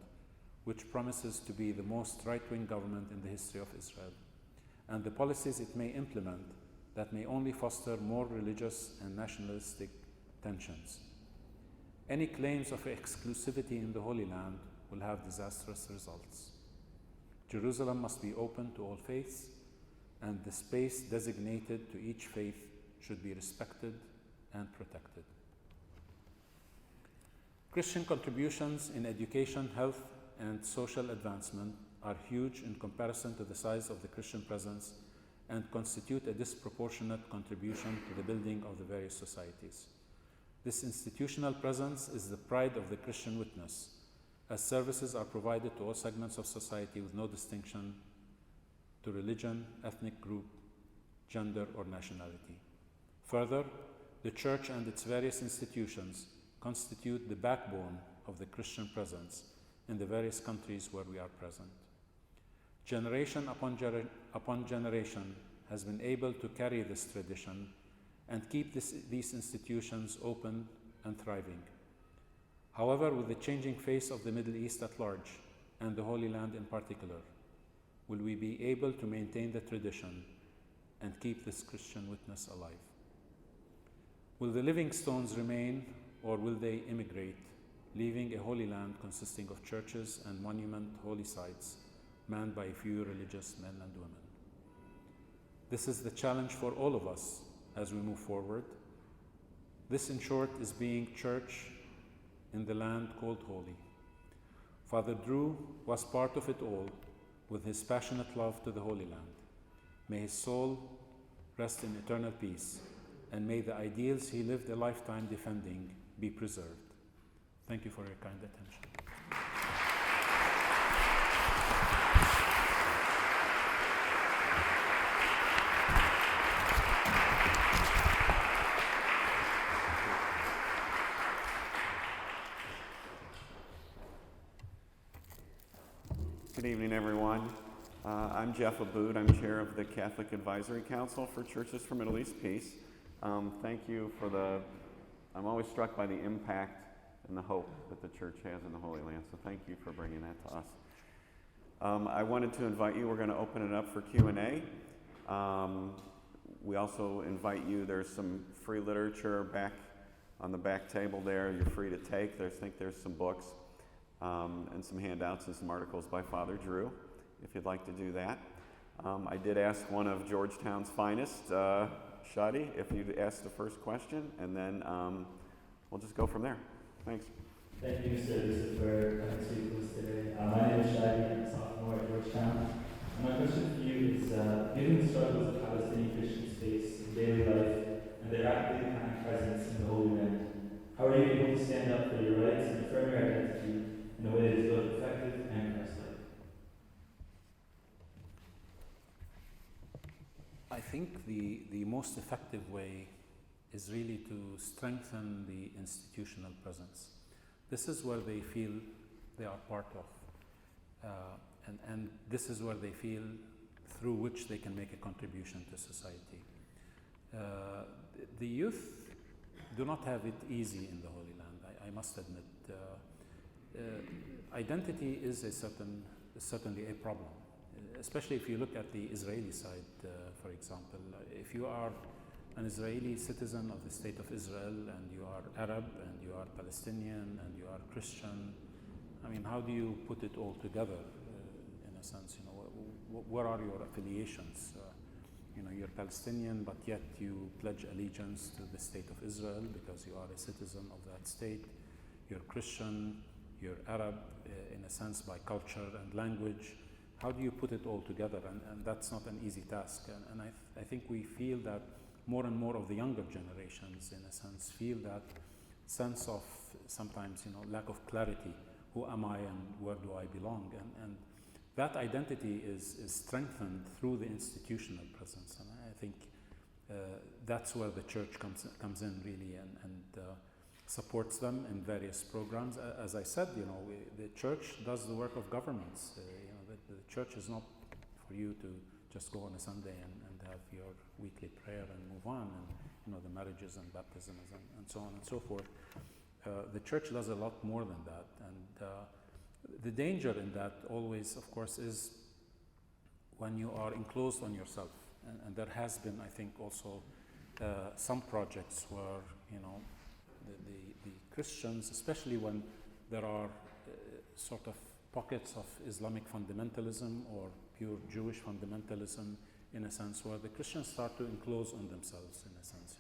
which promises to be the most right-wing government in the history of Israel, and the policies it may implement that may only foster more religious and nationalistic tensions. Any claims of exclusivity in the Holy Land will have disastrous results. Jerusalem must be open to all faiths, and the space designated to each faith should be respected and protected. Christian contributions in education, health, and social advancement are huge in comparison to the size of the Christian presence and constitute a disproportionate contribution to the building of the various societies. This institutional presence is the pride of the Christian witness, as services are provided to all segments of society with no distinction to religion, ethnic group, gender, or nationality. Further, the Church and its various institutions constitute the backbone of the Christian presence in the various countries where we are present. Generation upon generation has been able to carry this tradition and keep these institutions open and thriving. However, with the changing face of the Middle East at large, and the Holy Land in particular, will we be able to maintain the tradition and keep this Christian witness alive? Will the living stones remain, or will they immigrate, leaving a Holy Land consisting of churches and monument holy sites manned by a few religious men and women? This is the challenge for all of us as we move forward. This, in short, is being church in the land called holy. Father Drew was part of it all with his passionate love to the Holy Land. May his soul rest in eternal peace, and may the ideals he lived a lifetime defending be preserved. Thank you for your kind attention. Good evening, everyone. I'm Jeff Aboud. I'm chair of the Catholic Advisory Council for Churches for Middle East Peace. Thank you for I'm always struck by the impact and the hope that the church has in the Holy Land, so thank you for bringing that to us. I wanted to invite you, we're going to open it up for Q&A. We also invite you, there's some free literature back on the back table there, you're free to take. I think there's some books. And some handouts and some articles by Father Drew, if you'd like to do that. I did ask one of Georgetown's finest, Shadi, if you'd ask the first question, and then we'll just go from there. Thanks. Thank you, Mr. Yusuf, for coming to speak with us today. My name is Shadi, I'm a sophomore at Georgetown. And my question for you is, given the struggles of Palestinian Christians face in daily life and their rapidly declining presence in the Holy Land, how are you able to stand up for your rights and affirm your identity in a way that is both effective and Christ-like? I think the most effective way is really to strengthen the institutional presence. This is where they feel they are part of, and this is where they feel through which they can make a contribution to society. The youth do not have it easy in the Holy Land, I must admit. Identity is certainly a problem, especially if you look at the Israeli side, for example. If you are an Israeli citizen of the State of Israel and you are Arab and you are Palestinian and you are Christian, I mean, how do you put it all together in a sense? You know, where are your affiliations? You know, you're Palestinian, but yet you pledge allegiance to the State of Israel because you are a citizen of that state. You're Christian, you're Arab, in a sense, by culture and language. How do you put it all together? And that's not an easy task. And I think we feel that more and more of the younger generations, in a sense, feel that sense of sometimes, you know, lack of clarity. Who am I and where do I belong? And that identity is strengthened through the institutional presence. And I think that's where the church comes in really and supports them in various programs. As I said, the church does the work of governments. The church is not for you to just go on a Sunday and have your weekly prayer and move on, and the marriages and baptisms and so on and so forth. The church does a lot more than that, and the danger in that always, of course, is when you are enclosed on yourself. And there has been, I think, also some projects where the Christians, especially when there are sort of pockets of Islamic fundamentalism or pure Jewish fundamentalism, in a sense, where the Christians start to enclose on themselves, in a sense.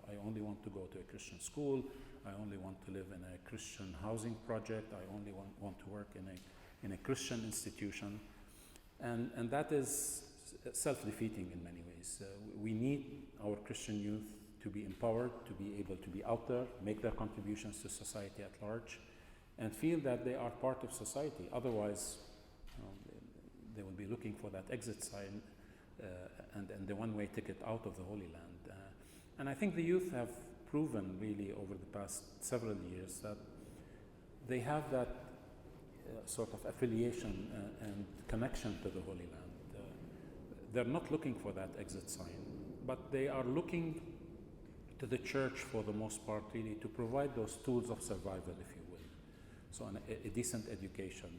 I only want to go to a Christian school. I only want to live in a Christian housing project. I only want to work in a Christian institution, and that is self-defeating in many ways. We need our Christian youth to be empowered, to be able to be out there, make their contributions to society at large, and feel that they are part of society. Otherwise, they will be looking for that exit sign and the one-way ticket out of the Holy Land. And I think the youth have proven really over the past several years that they have that sort of affiliation and connection to the Holy Land. They're not looking for that exit sign, but they are looking to the church for the most part really to provide those tools of survival, if you will. So a decent education,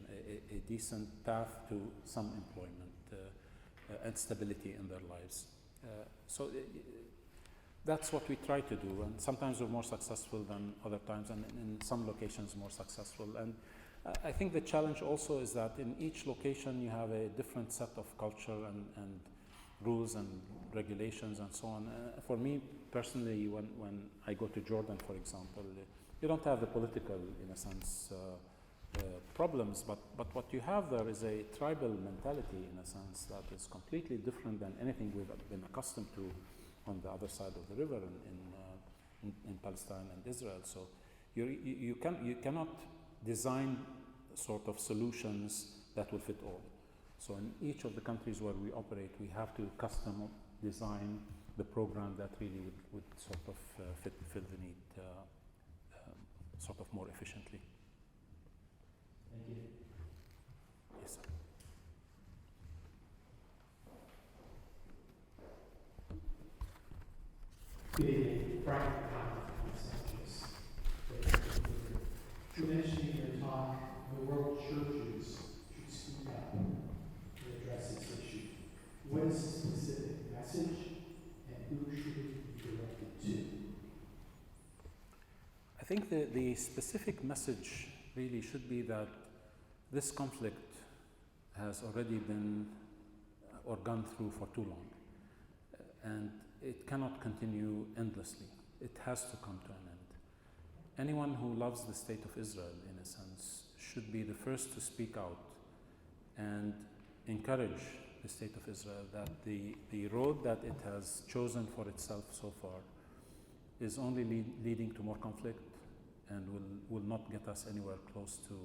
a decent path to some employment and stability in their lives. So that's what we try to do, and sometimes we're more successful than other times, and in some locations more successful. And I think the challenge also is that in each location you have a different set of culture and rules and regulations and so on. For me personally, when I go to Jordan, for example, you don't have the political, in a sense, problems, but what you have there is a tribal mentality, in a sense, that is completely different than anything we've been accustomed to on the other side of the river in Palestine and Israel. So you cannot design sort of solutions that will fit all. So in each of the countries where we operate, we have to custom design the program that really would sort of fill the need sort of more efficiently. Thank you. Yes, sir. Good evening, Brian Cotton from Los Angeles. You mentioned in your talk the world churches should speak up and address this issue. What is the specific message and who should it be directed to? I think the specific message really should be that this conflict has already been or gone through for too long. And it cannot continue endlessly. It has to come to an end. Anyone who loves the state of Israel, in a sense, should be the first to speak out and encourage the state of Israel that the road that it has chosen for itself so far is only leading to more conflict and will not get us anywhere close to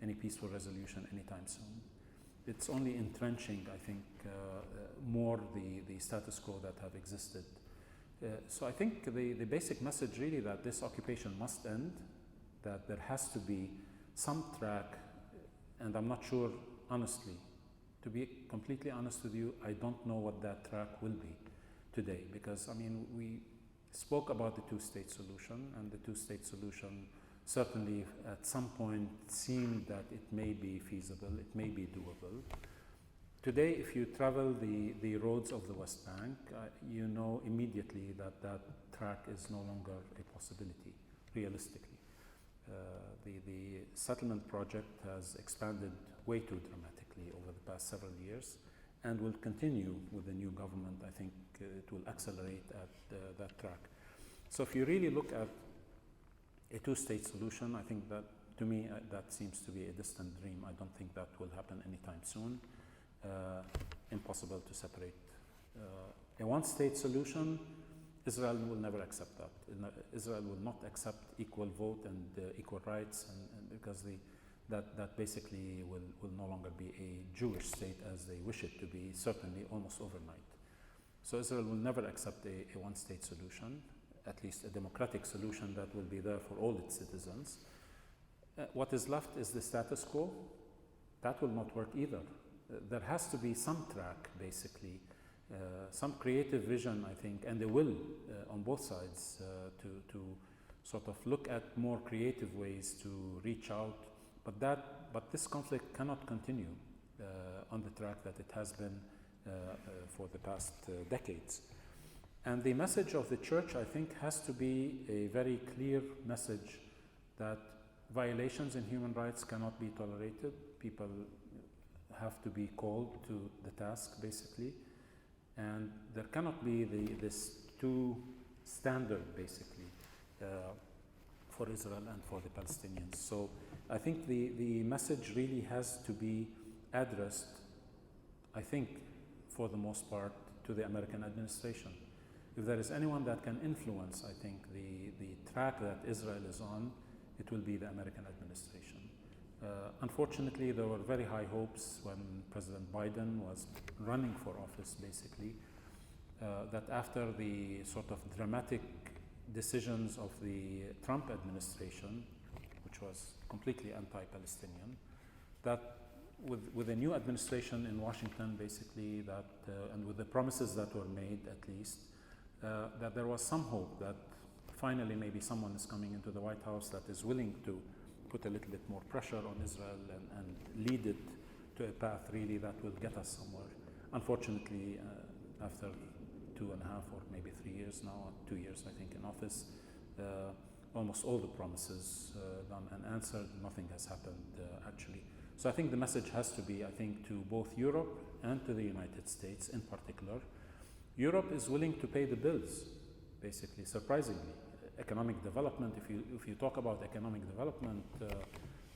any peaceful resolution anytime soon. It's only entrenching, I think, more the status quo that have existed. So I think the basic message really that this occupation must end, that there has to be some track, and I'm not sure, honestly, to be completely honest with you, I don't know what that track will be today, because I mean, we spoke about the two-state solution, and the two-state solution certainly at some point seemed that it may be feasible, it may be doable. Today, if you travel the roads of the West Bank, you know immediately that that track is no longer a possibility, realistically. The settlement project has expanded way too dramatically over the past several years and will continue with the new government. I think it will accelerate at that track. So if you really look at a two-state solution, I think that, to me, that seems to be a distant dream. I don't think that will happen anytime soon. Impossible to separate. A one-state solution, Israel will never accept that. Israel will not accept equal vote and equal rights, and because that basically will no longer be a Jewish state as they wish it to be, certainly almost overnight. So Israel will never accept a one-state solution, at least a democratic solution that will be there for all its citizens. What is left is the status quo. That will not work either. There has to be some track, basically, some creative vision, I think, and a will on both sides to sort of look at more creative ways to reach out. But this conflict cannot continue on the track that it has been for the past decades. And the message of the church, I think, has to be a very clear message that violations in human rights cannot be tolerated. People have to be called to the task, basically. And there cannot be this two standard, basically, for Israel and for the Palestinians. So I think the message really has to be addressed, I think, for the most part, to the American administration. If there is anyone that can influence, I think, the track that Israel is on, it will be the American administration. Unfortunately, there were very high hopes when President Biden was running for office, basically, that after the sort of dramatic decisions of the Trump administration, which was completely anti-Palestinian, that with a new administration in Washington, basically, that and with the promises that were made, at least, that there was some hope that finally maybe someone is coming into the White House that is willing to put a little bit more pressure on Israel and lead it to a path really that will get us somewhere. Unfortunately, after 2.5 or maybe 3 years now, 2 years I think in office, almost all the promises done and answered, nothing has happened actually. So I think the message has to be, I think, to both Europe and to the United States in particular. Europe is willing to pay the bills, basically, surprisingly. Economic development, if you talk about economic development,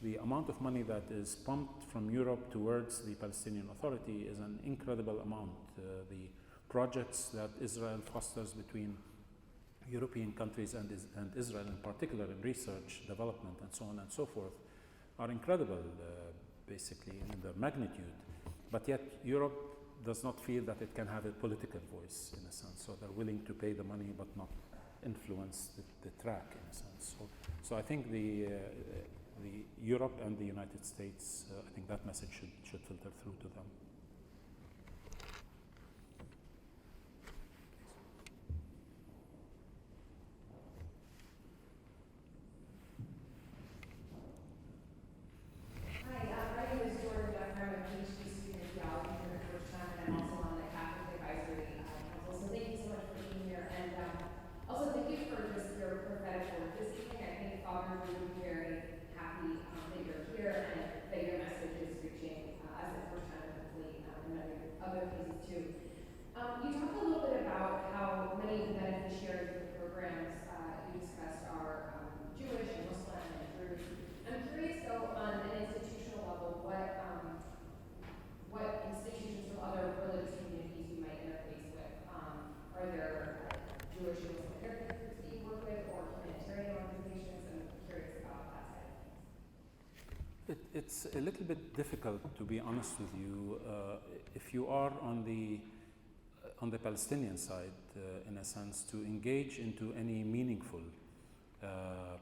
the amount of money that is pumped from Europe towards the Palestinian Authority is an incredible amount. The projects that Israel fosters between European countries and Israel in particular in research, development, and so on and so forth are incredible, basically, in their magnitude. But yet Europe does not feel that it can have a political voice, in a sense. So they're willing to pay the money but not influence the track, in a sense. So I think the Europe and the United States, I think that message should filter through to them. It's a little bit difficult, to be honest with you. If you are on the Palestinian side, in a sense, to engage into any meaningful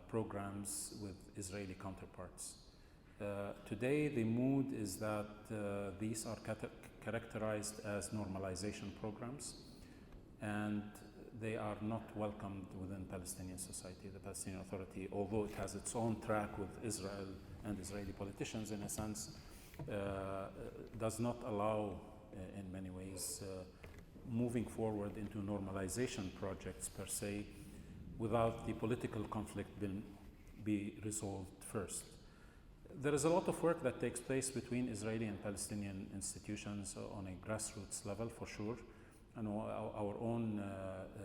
programs with Israeli counterparts. Today, the mood is that these are characterized as normalization programs, and they are not welcomed within Palestinian society. The Palestinian Authority, although it has its own track with Israel and Israeli politicians, in a sense, does not allow, in many ways, moving forward into normalization projects per se, without the political conflict be resolved first. There is a lot of work that takes place between Israeli and Palestinian institutions on a grassroots level, for sure. And our own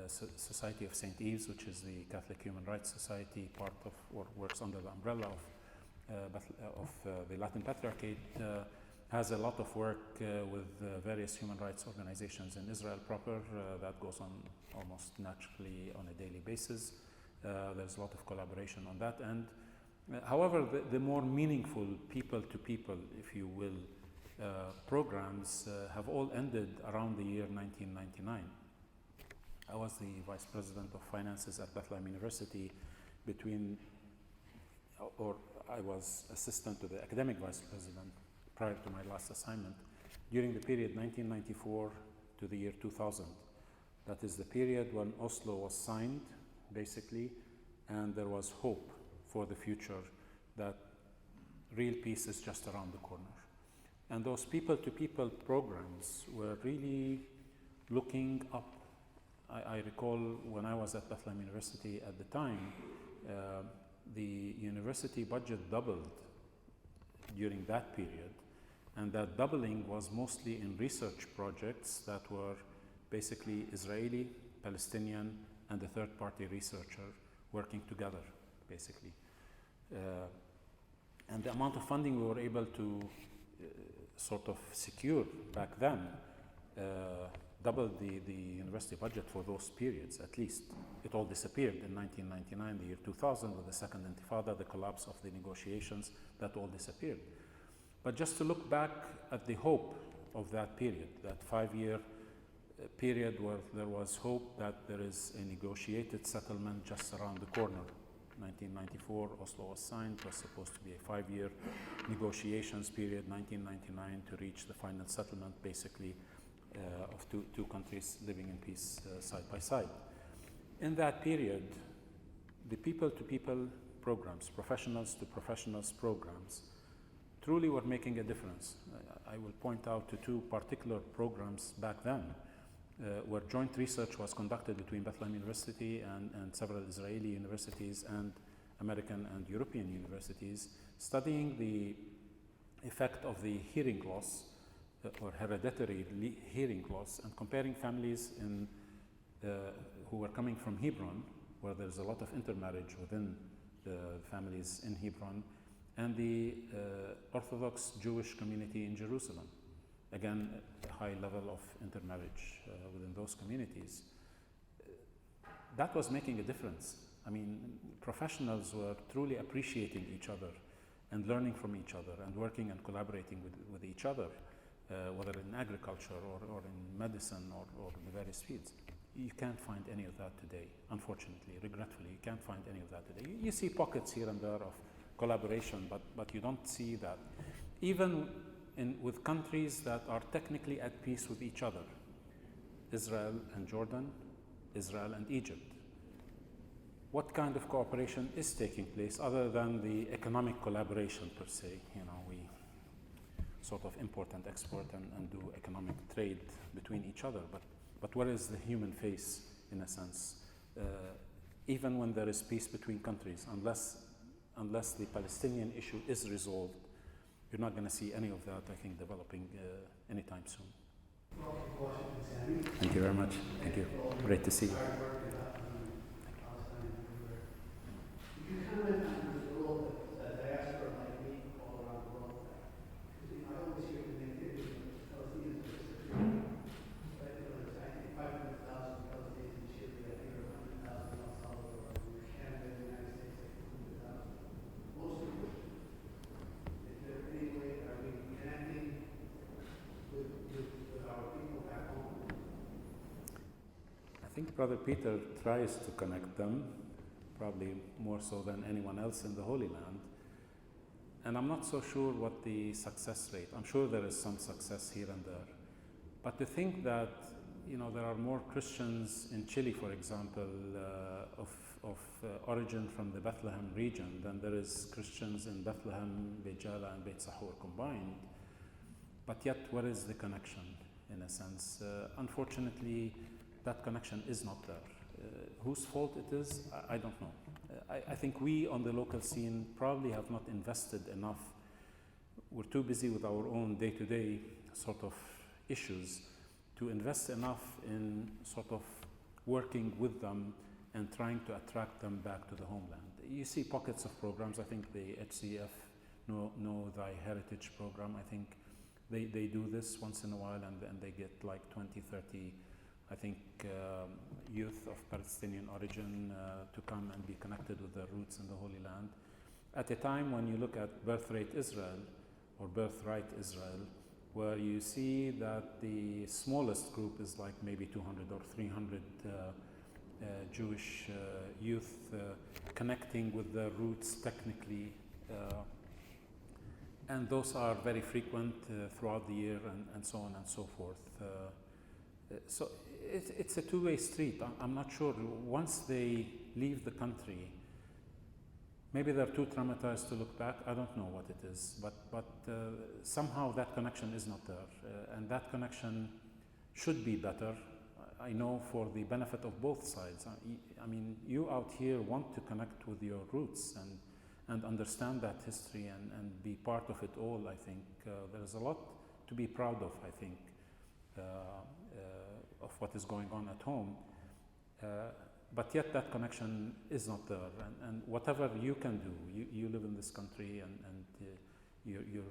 Society of St. Ives, which is the Catholic Human Rights Society, part of, or works under the umbrella of the Latin Patriarchate, has a lot of work with various human rights organizations in Israel proper. That goes on almost naturally on a daily basis. There's a lot of collaboration on that end. However, the more meaningful people-to-people, if you will, programs have all ended around the year 1999. I was the vice president of finances at Bethlehem University or I was assistant to the academic vice president prior to my last assignment during the period 1994 to the year 2000. That is the period when Oslo was signed, basically, and there was hope for the future that real peace is just around the corner. And those people-to-people programs were really looking up. I recall when I was at Bethlehem University at the time, the university budget doubled during that period, and that doubling was mostly in research projects that were basically Israeli, Palestinian, and a third-party researcher working together, basically. And the amount of funding we were able to sort of secure back then doubled the university budget for those periods, at least. It all disappeared in 1999, the year 2000, with the second intifada, the collapse of the negotiations, that all disappeared. But just to look back at the hope of that period, that 5-year period where there was hope that there is a negotiated settlement just around the corner. 1994, Oslo was signed. It was supposed to be a 5-year negotiations period, 1999, to reach the final settlement, basically, of two countries living in peace side by side. In that period, the people-to-people programs, professionals to professionals programs, truly were making a difference. I will point out to 2 particular programs back then, where joint research was conducted between Bethlehem University and several Israeli universities and American and European universities, studying the effect of the hearing loss or hereditary hearing loss, and comparing families who were coming from Hebron, where there's a lot of intermarriage within the families in Hebron, and the Orthodox Jewish community in Jerusalem. Again, a high level of intermarriage within those communities. That was making a difference. I mean, professionals were truly appreciating each other and learning from each other and working and collaborating with each other, whether in agriculture or in medicine or the various fields. You can't find any of that today, unfortunately, regretfully. You can't find any of that today. You see pockets here and there of collaboration, but you don't see that. Even with countries that are technically at peace with each other, Israel and Jordan, Israel and Egypt. What kind of cooperation is taking place other than the economic collaboration per se? You know, we sort of import and export and do economic trade between each other, but where is the human face, in a sense? Even when there is peace between countries, unless the Palestinian issue is resolved, you're not going to see any of that, I think, developing anytime soon. Thank you very much. Thank you. Great to see you. You comment on the role that diaspora might be all around the world. Because I always hear the negativity of Palestinians, but there's, I think, 500,000 Palestinians in Chile, I think, or 100,000 in El Salvador, or Canada, the United States, I think, 100,000. Most of which, is there any way, are we connecting with our people back home? I think Brother Peter tries to connect them, probably more so than anyone else in the Holy Land. And I'm not so sure what the success rate, I'm sure there is some success here and there. But to think that, you know, there are more Christians in Chile, for example, of origin from the Bethlehem region than there is Christians in Bethlehem, Beit Jala, and Beit Sahur combined. But yet, where is the connection, in a sense? Unfortunately, that connection is not there. Whose fault it is, I don't know. I think we on the local scene probably have not invested enough. We're too busy with our own day-to-day sort of issues to invest enough in sort of working with them and trying to attract them back to the homeland. You see pockets of programs. I think the HCF Know Thy Heritage program, I think they do this once in a while, and they get like 20, 30, I think, youth of Palestinian origin to come and be connected with their roots in the Holy Land. At a time when you look at Birthright Israel or Birthright Israel, where you see that the smallest group is like maybe 200 or 300 Jewish youth connecting with their roots technically. And those are very frequent throughout the year and so on and so forth. So it's a two-way street. I'm not sure. Once they leave the country, maybe they're too traumatized to look back. I don't know what it is, but somehow that connection is not there, and that connection should be better. I know for the benefit of both sides. I mean, you out here want to connect with your roots and understand that history and be part of it all. I think there's a lot to be proud of, I think, of what is going on at home. But yet that connection is not there. And whatever you can do, you live in this country and you're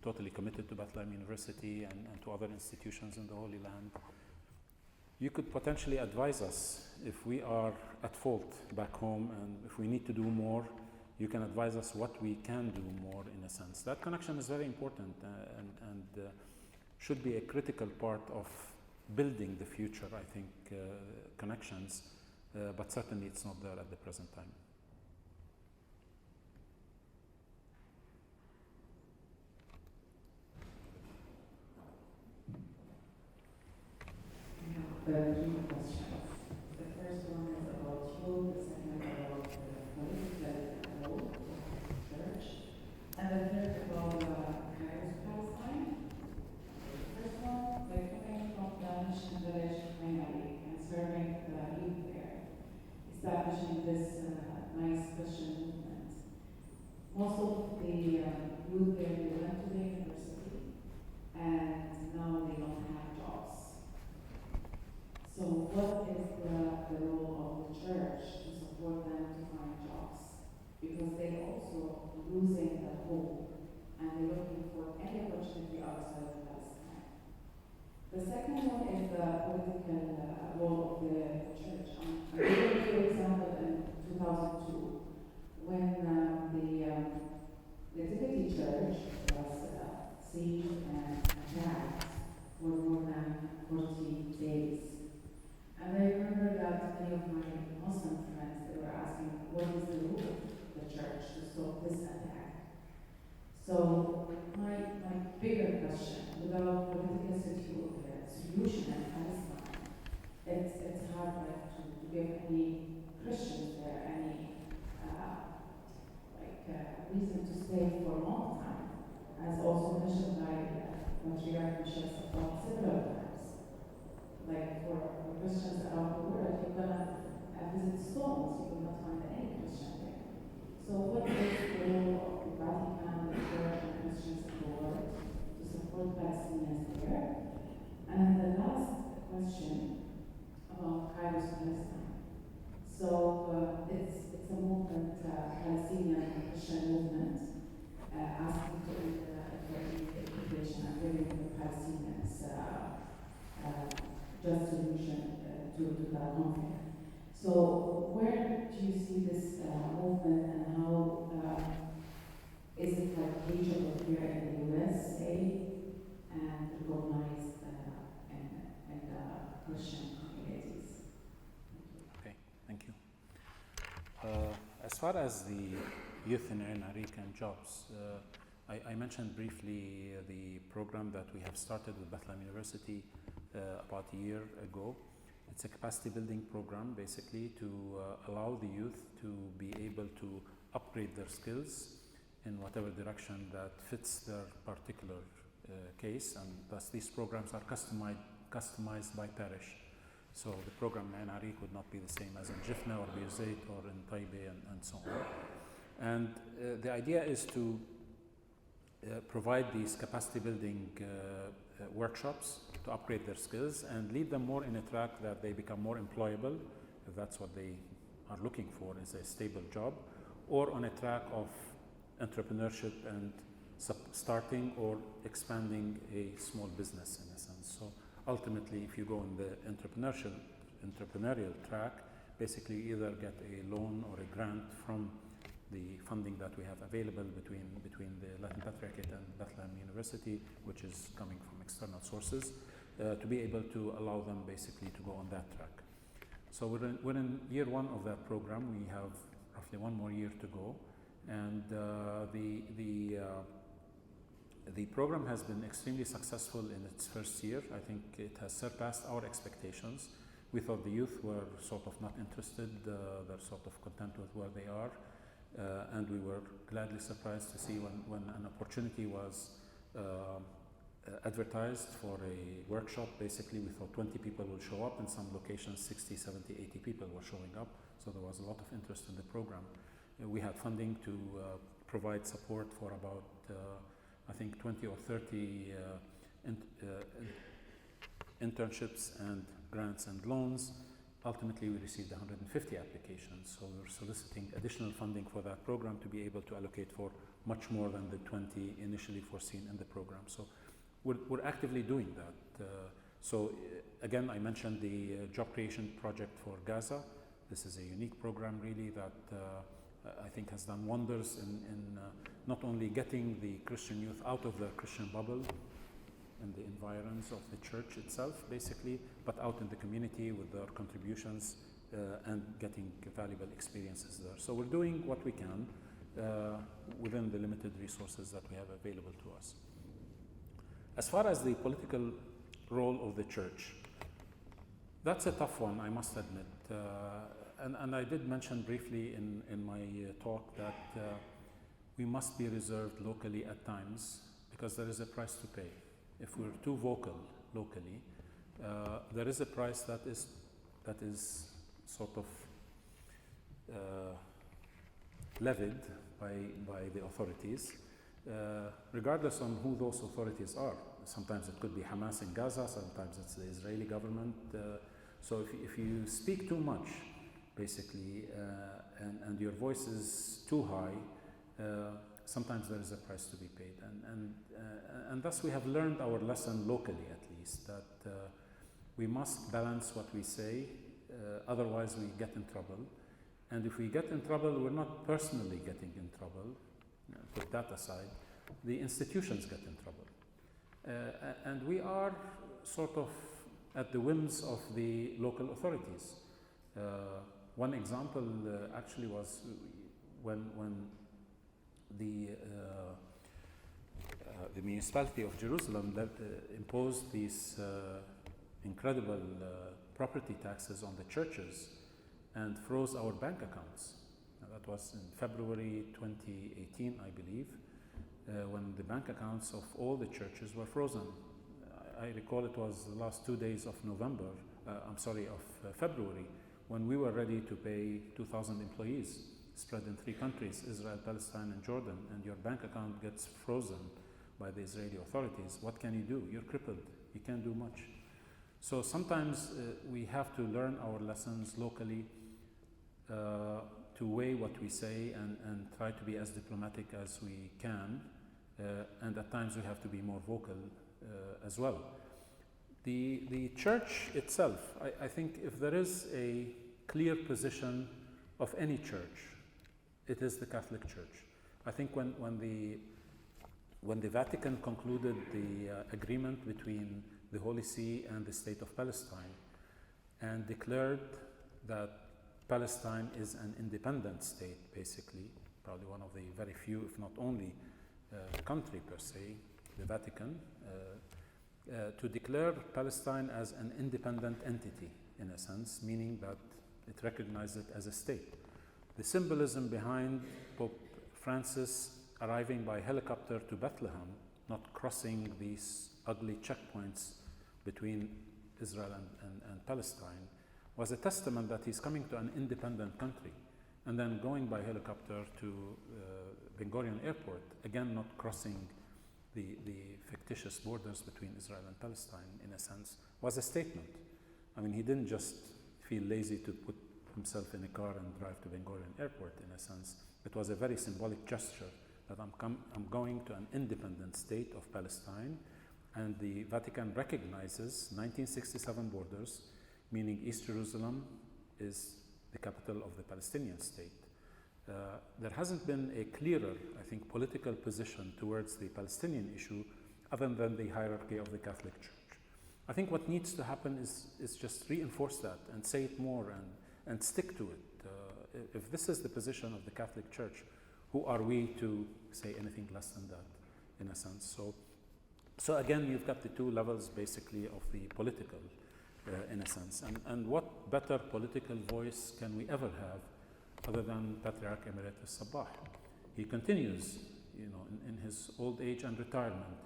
totally committed to Bethlehem University and to other institutions in the Holy Land. You could potentially advise us if we are at fault back home, and if we need to do more, you can advise us what we can do more, in a sense. That connection is very important and should be a critical part of building the future, I think, connections, but certainly it's not there at the present time. The three questions. The first one is about you, the second about the political role of the church, and the third about Kairos Palestine. The first one, they're coming from the mission village mainly and serving the youth there, establishing this nice Christian movement. Most of the youth there, they went to the university, and now they don't have jobs. So what is the role of the church to support them to find jobs? Because they're also losing the hope and they're looking for any opportunity outside of Palestine. The second one is the political role of the church. I'm giving you an example in 2002 when the Nativity Church was sieged and attacked for more than 40 days. And I remember that many of my Muslim friends, they were asking, what is the role of the church to stop this attack? So my bigger question, without political solution in Palestine, it's hard to give any Christians there any reason to stay for a long time, as also mentioned by Patriarch Michel Safon several times. Like for Christians around the world, you're gonna visit stones, you will not find any Christian there. So what is the role of the Vatican, the Church, and Christians in the world to support Palestinians there? And the last question about Kairos Palestine. So it's a movement, Palestinian Christian movement, asking to end the occupation and giving the Palestinians just solution to that conflict. So where do you see this movement and how is it reachable here in the USA and recognized in Christian communities? Okay, thank you. As far as the youth in Arik and jobs, I mentioned briefly the program that we have started with Bethlehem University about a year ago. It's a capacity building program basically to allow the youth to be able to upgrade their skills in whatever direction that fits their particular case, and thus these programs are customized by parish. So the program in Arik would not be the same as in Jifna or Birzeit or in Taybeh and so on. And the idea is to provide these capacity building workshops to upgrade their skills and lead them more in a track that they become more employable, if that's what they are looking for, is a stable job, or on a track of entrepreneurship and starting or expanding a small business in a sense. So ultimately, if you go in the entrepreneurial track, basically you either get a loan or a grant from the funding that we have available between the Latin Patriarchate and Bethlehem University, which is coming from external sources, to be able to allow them basically to go on that track. So we're in year one of that program. We have roughly one more year to go, and the program has been extremely successful in its first year. I think it has surpassed our expectations. We thought the youth were sort of not interested, they're sort of content with where they are, and we were gladly surprised to see when an opportunity was advertised for a workshop. Basically, we thought 20 people will show up. In some locations, 60, 70, 80 people were showing up, so there was a lot of interest in the program. We had funding to provide support for about, I think, 20 or 30 internships and grants and loans. Ultimately, we received 150 applications, so we're soliciting additional funding for that program to be able to allocate for much more than the 20 initially foreseen in the program. So we're actively doing that. Again, I mentioned the job creation project for Gaza. This is a unique program really that I think has done wonders in not only getting the Christian youth out of the Christian bubble and the environs of the church itself, basically, but out in the community with their contributions and getting valuable experiences there. So we're doing what we can within the limited resources that we have available to us. As far as the political role of the church, that's a tough one, I must admit. And I did mention briefly in my talk that we must be reserved locally at times because there is a price to pay. If we're too vocal locally, there is a price that is sort of levied by the authorities, regardless on who those authorities are. Sometimes it could be Hamas in Gaza, sometimes it's the Israeli government. So if you speak too much, basically, and your voice is too high, sometimes there is a price to be paid. And thus we have learned our lesson locally, at least, that we must balance what we say, otherwise we get in trouble. And if we get in trouble, we're not personally getting in trouble, put that aside, the institutions get in trouble. And we are sort of at the whims of the local authorities. One example actually was when the municipality of Jerusalem imposed these incredible property taxes on the churches and froze our bank accounts. That was in February 2018, I believe, when the bank accounts of all the churches were frozen. I recall it was the last 2 days of February, when we were ready to pay 2,000 employees spread in 3 countries, Israel, Palestine, and Jordan, and your bank account gets frozen by the Israeli authorities. What can you do? You're crippled. You can't do much. So sometimes we have to learn our lessons locally, to weigh what we say and try to be as diplomatic as we can, and at times we have to be more vocal as well. The church itself, I think if there is a clear position of any church, it is the Catholic Church. I think when the Vatican concluded the agreement between the Holy See and the State of Palestine and declared that Palestine is an independent state, basically, probably one of the very few, if not only, country per se, the Vatican, to declare Palestine as an independent entity, in a sense, meaning that it recognized it as a state. The symbolism behind Pope Francis arriving by helicopter to Bethlehem, not crossing these ugly checkpoints between Israel and Palestine, was a testament that he's coming to an independent country, and then going by helicopter to Ben Gurion Airport, again not crossing the fictitious borders between Israel and Palestine, in a sense, was a statement. I mean, he didn't just feel lazy to put himself in a car and drive to Ben Gurion Airport, in a sense. It was a very symbolic gesture that I'm going to an independent state of Palestine, and the Vatican recognizes 1967 borders, meaning East Jerusalem is the capital of the Palestinian state. There hasn't been a clearer, I think, political position towards the Palestinian issue other than the hierarchy of the Catholic Church. I think what needs to happen is just reinforce that and say it more and stick to it. If this is the position of the Catholic Church, who are we to say anything less than that, in a sense? So again, you've got the two levels, basically, of the political, in a sense. And what better political voice can we ever have other than Patriarch Emeritus Sabah? He continues, in his old age and retirement,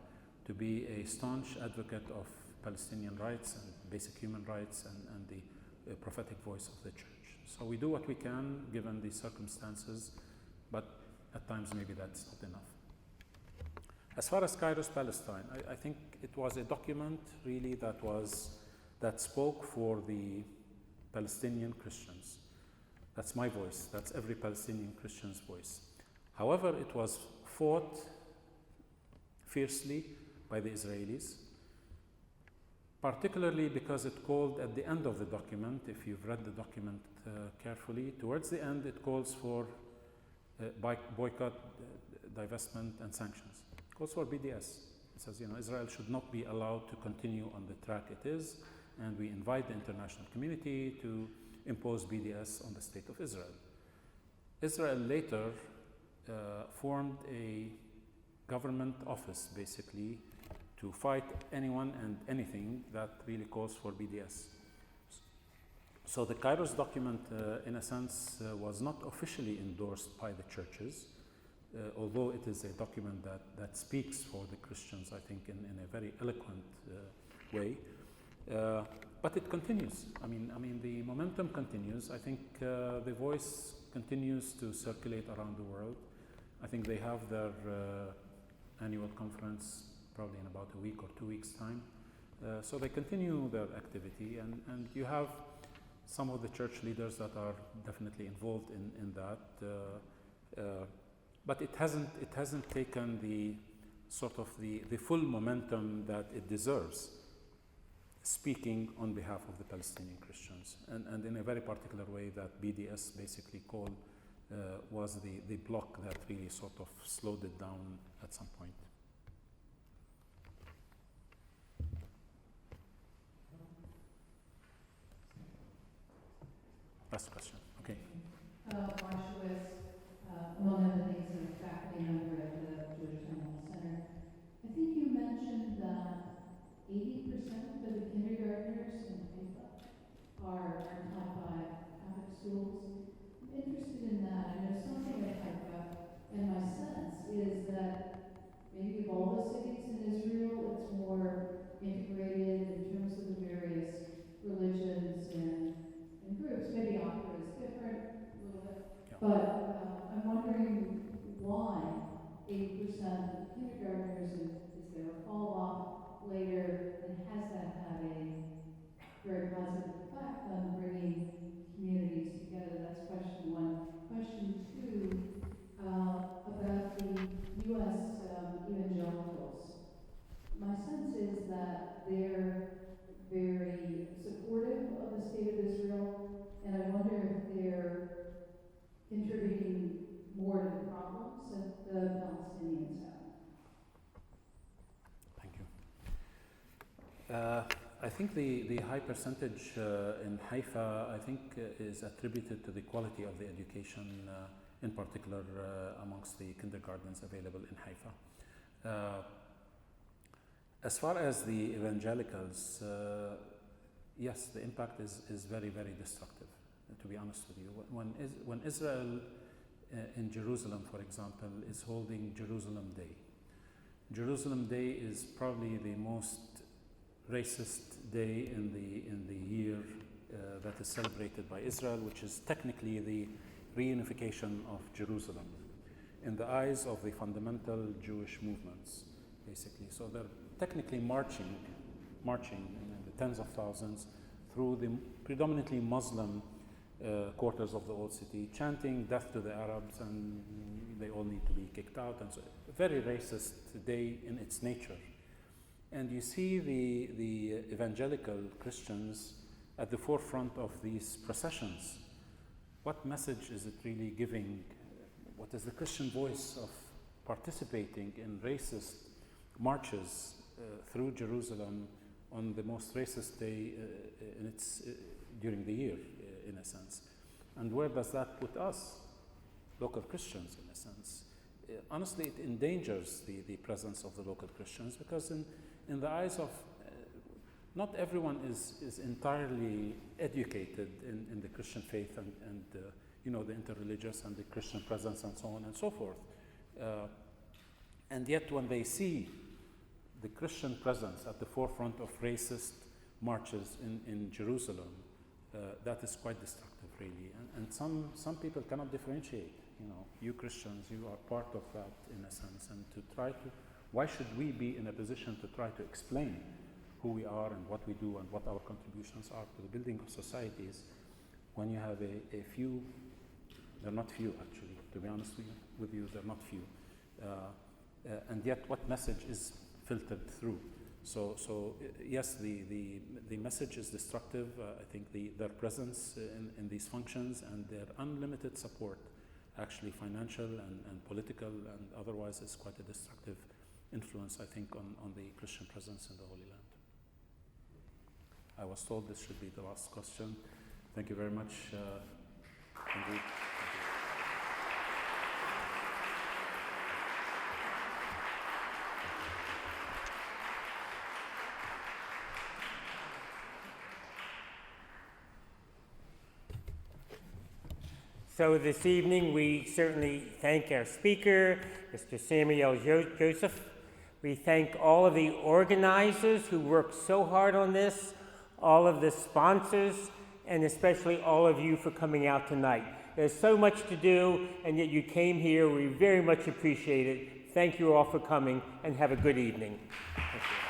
to be a staunch advocate of Palestinian rights and basic human rights and the prophetic voice of the church. So we do what we can given the circumstances, but at times maybe that's not enough. As far as Kairos Palestine, I think it was a document really that spoke for the Palestinian Christians. That's my voice, that's every Palestinian Christian's voice. However, it was fought fiercely by the Israelis, particularly because it called at the end of the document, if you've read the document carefully, towards the end it calls for boycott, divestment and sanctions. It calls for BDS. It says, Israel should not be allowed to continue on the track it is, and we invite the international community to impose BDS on the state of Israel. Israel later formed a government office, basically, to fight anyone and anything that really calls for BDS. So the Kairos document, in a sense, was not officially endorsed by the churches, although it is a document that speaks for the Christians, I think, in a very eloquent way. But it continues. I mean, the momentum continues. I think the voice continues to circulate around the world. I think they have their annual conference probably in about a week or 2 weeks' time. So they continue their activity, and you have some of the church leaders that are definitely involved in that. But it hasn't taken the sort of the full momentum that it deserves, speaking on behalf of the Palestinian Christians, and in a very particular way that BDS basically called was the block that really sort of slowed it down at some point. Last question. Okay. Marshowitz, among other things, I'm a faculty member at the Jewish Temple Center. I think you mentioned that 80% of the kindergartners in Haifa are taught by Catholic schools. I'm interested in that. I know something of Haifa, and my sense is that maybe of all the cities in Israel, it's more integrated in terms of the various religions and groups. Maybe opera is different a little bit. Yeah. But I'm wondering why 80% of kindergartners, is there a fall off later, and has that had a very positive effect on bringing communities together? That's question one. Question two, about the U.S. Evangelicals. My sense is that they're very supportive of the state of Israel, and I wonder if they're contributing more to the problems that the Palestinians have. Thank you. I think the high percentage in Haifa, I think, is attributed to the quality of the education, in particular amongst the kindergartens available in Haifa. As far as the evangelicals, yes, the impact is very, very destructive, to be honest with you. When Israel in Jerusalem, for example, is holding Jerusalem Day is probably the most racist day in the year that is celebrated by Israel, which is technically the reunification of Jerusalem in the eyes of the fundamental Jewish movements, basically. So they're technically marching in the tens of thousands through the predominantly Muslim quarters of the old city, chanting death to the Arabs, and they all need to be kicked out, and so a very racist day in its nature. And you see the evangelical Christians at the forefront of these processions. What message is it really giving what is the Christian voice of participating in racist marches through Jerusalem on the most racist day during the year, in a sense. And where does that put us, local Christians, in a sense? Honestly, it endangers the presence of the local Christians, because in the eyes of, not everyone is entirely educated in the Christian faith and the interreligious and the Christian presence and so on and so forth. And yet when they see the Christian presence at the forefront of racist marches in Jerusalem, that is quite destructive, really. And some people cannot differentiate. You Christians, you are part of that, in a sense. And why should we be in a position to try to explain who we are and what we do and what our contributions are to the building of societies, when you have a few, they're not few actually, to be honest with you, they're not few. And yet what message is filtered through? So yes, the message is destructive. I think their presence in these functions and their unlimited support, actually financial and political and otherwise, is quite a destructive influence, I think, on the Christian presence in the Holy Land. I was told this should be the last question. Thank you very much. Indeed. So this evening, we certainly thank our speaker, Mr. Samuel Joseph. We thank all of the organizers who worked so hard on this, all of the sponsors, and especially all of you for coming out tonight. There's so much to do, and yet you came here. We very much appreciate it. Thank you all for coming, and have a good evening. Thank you.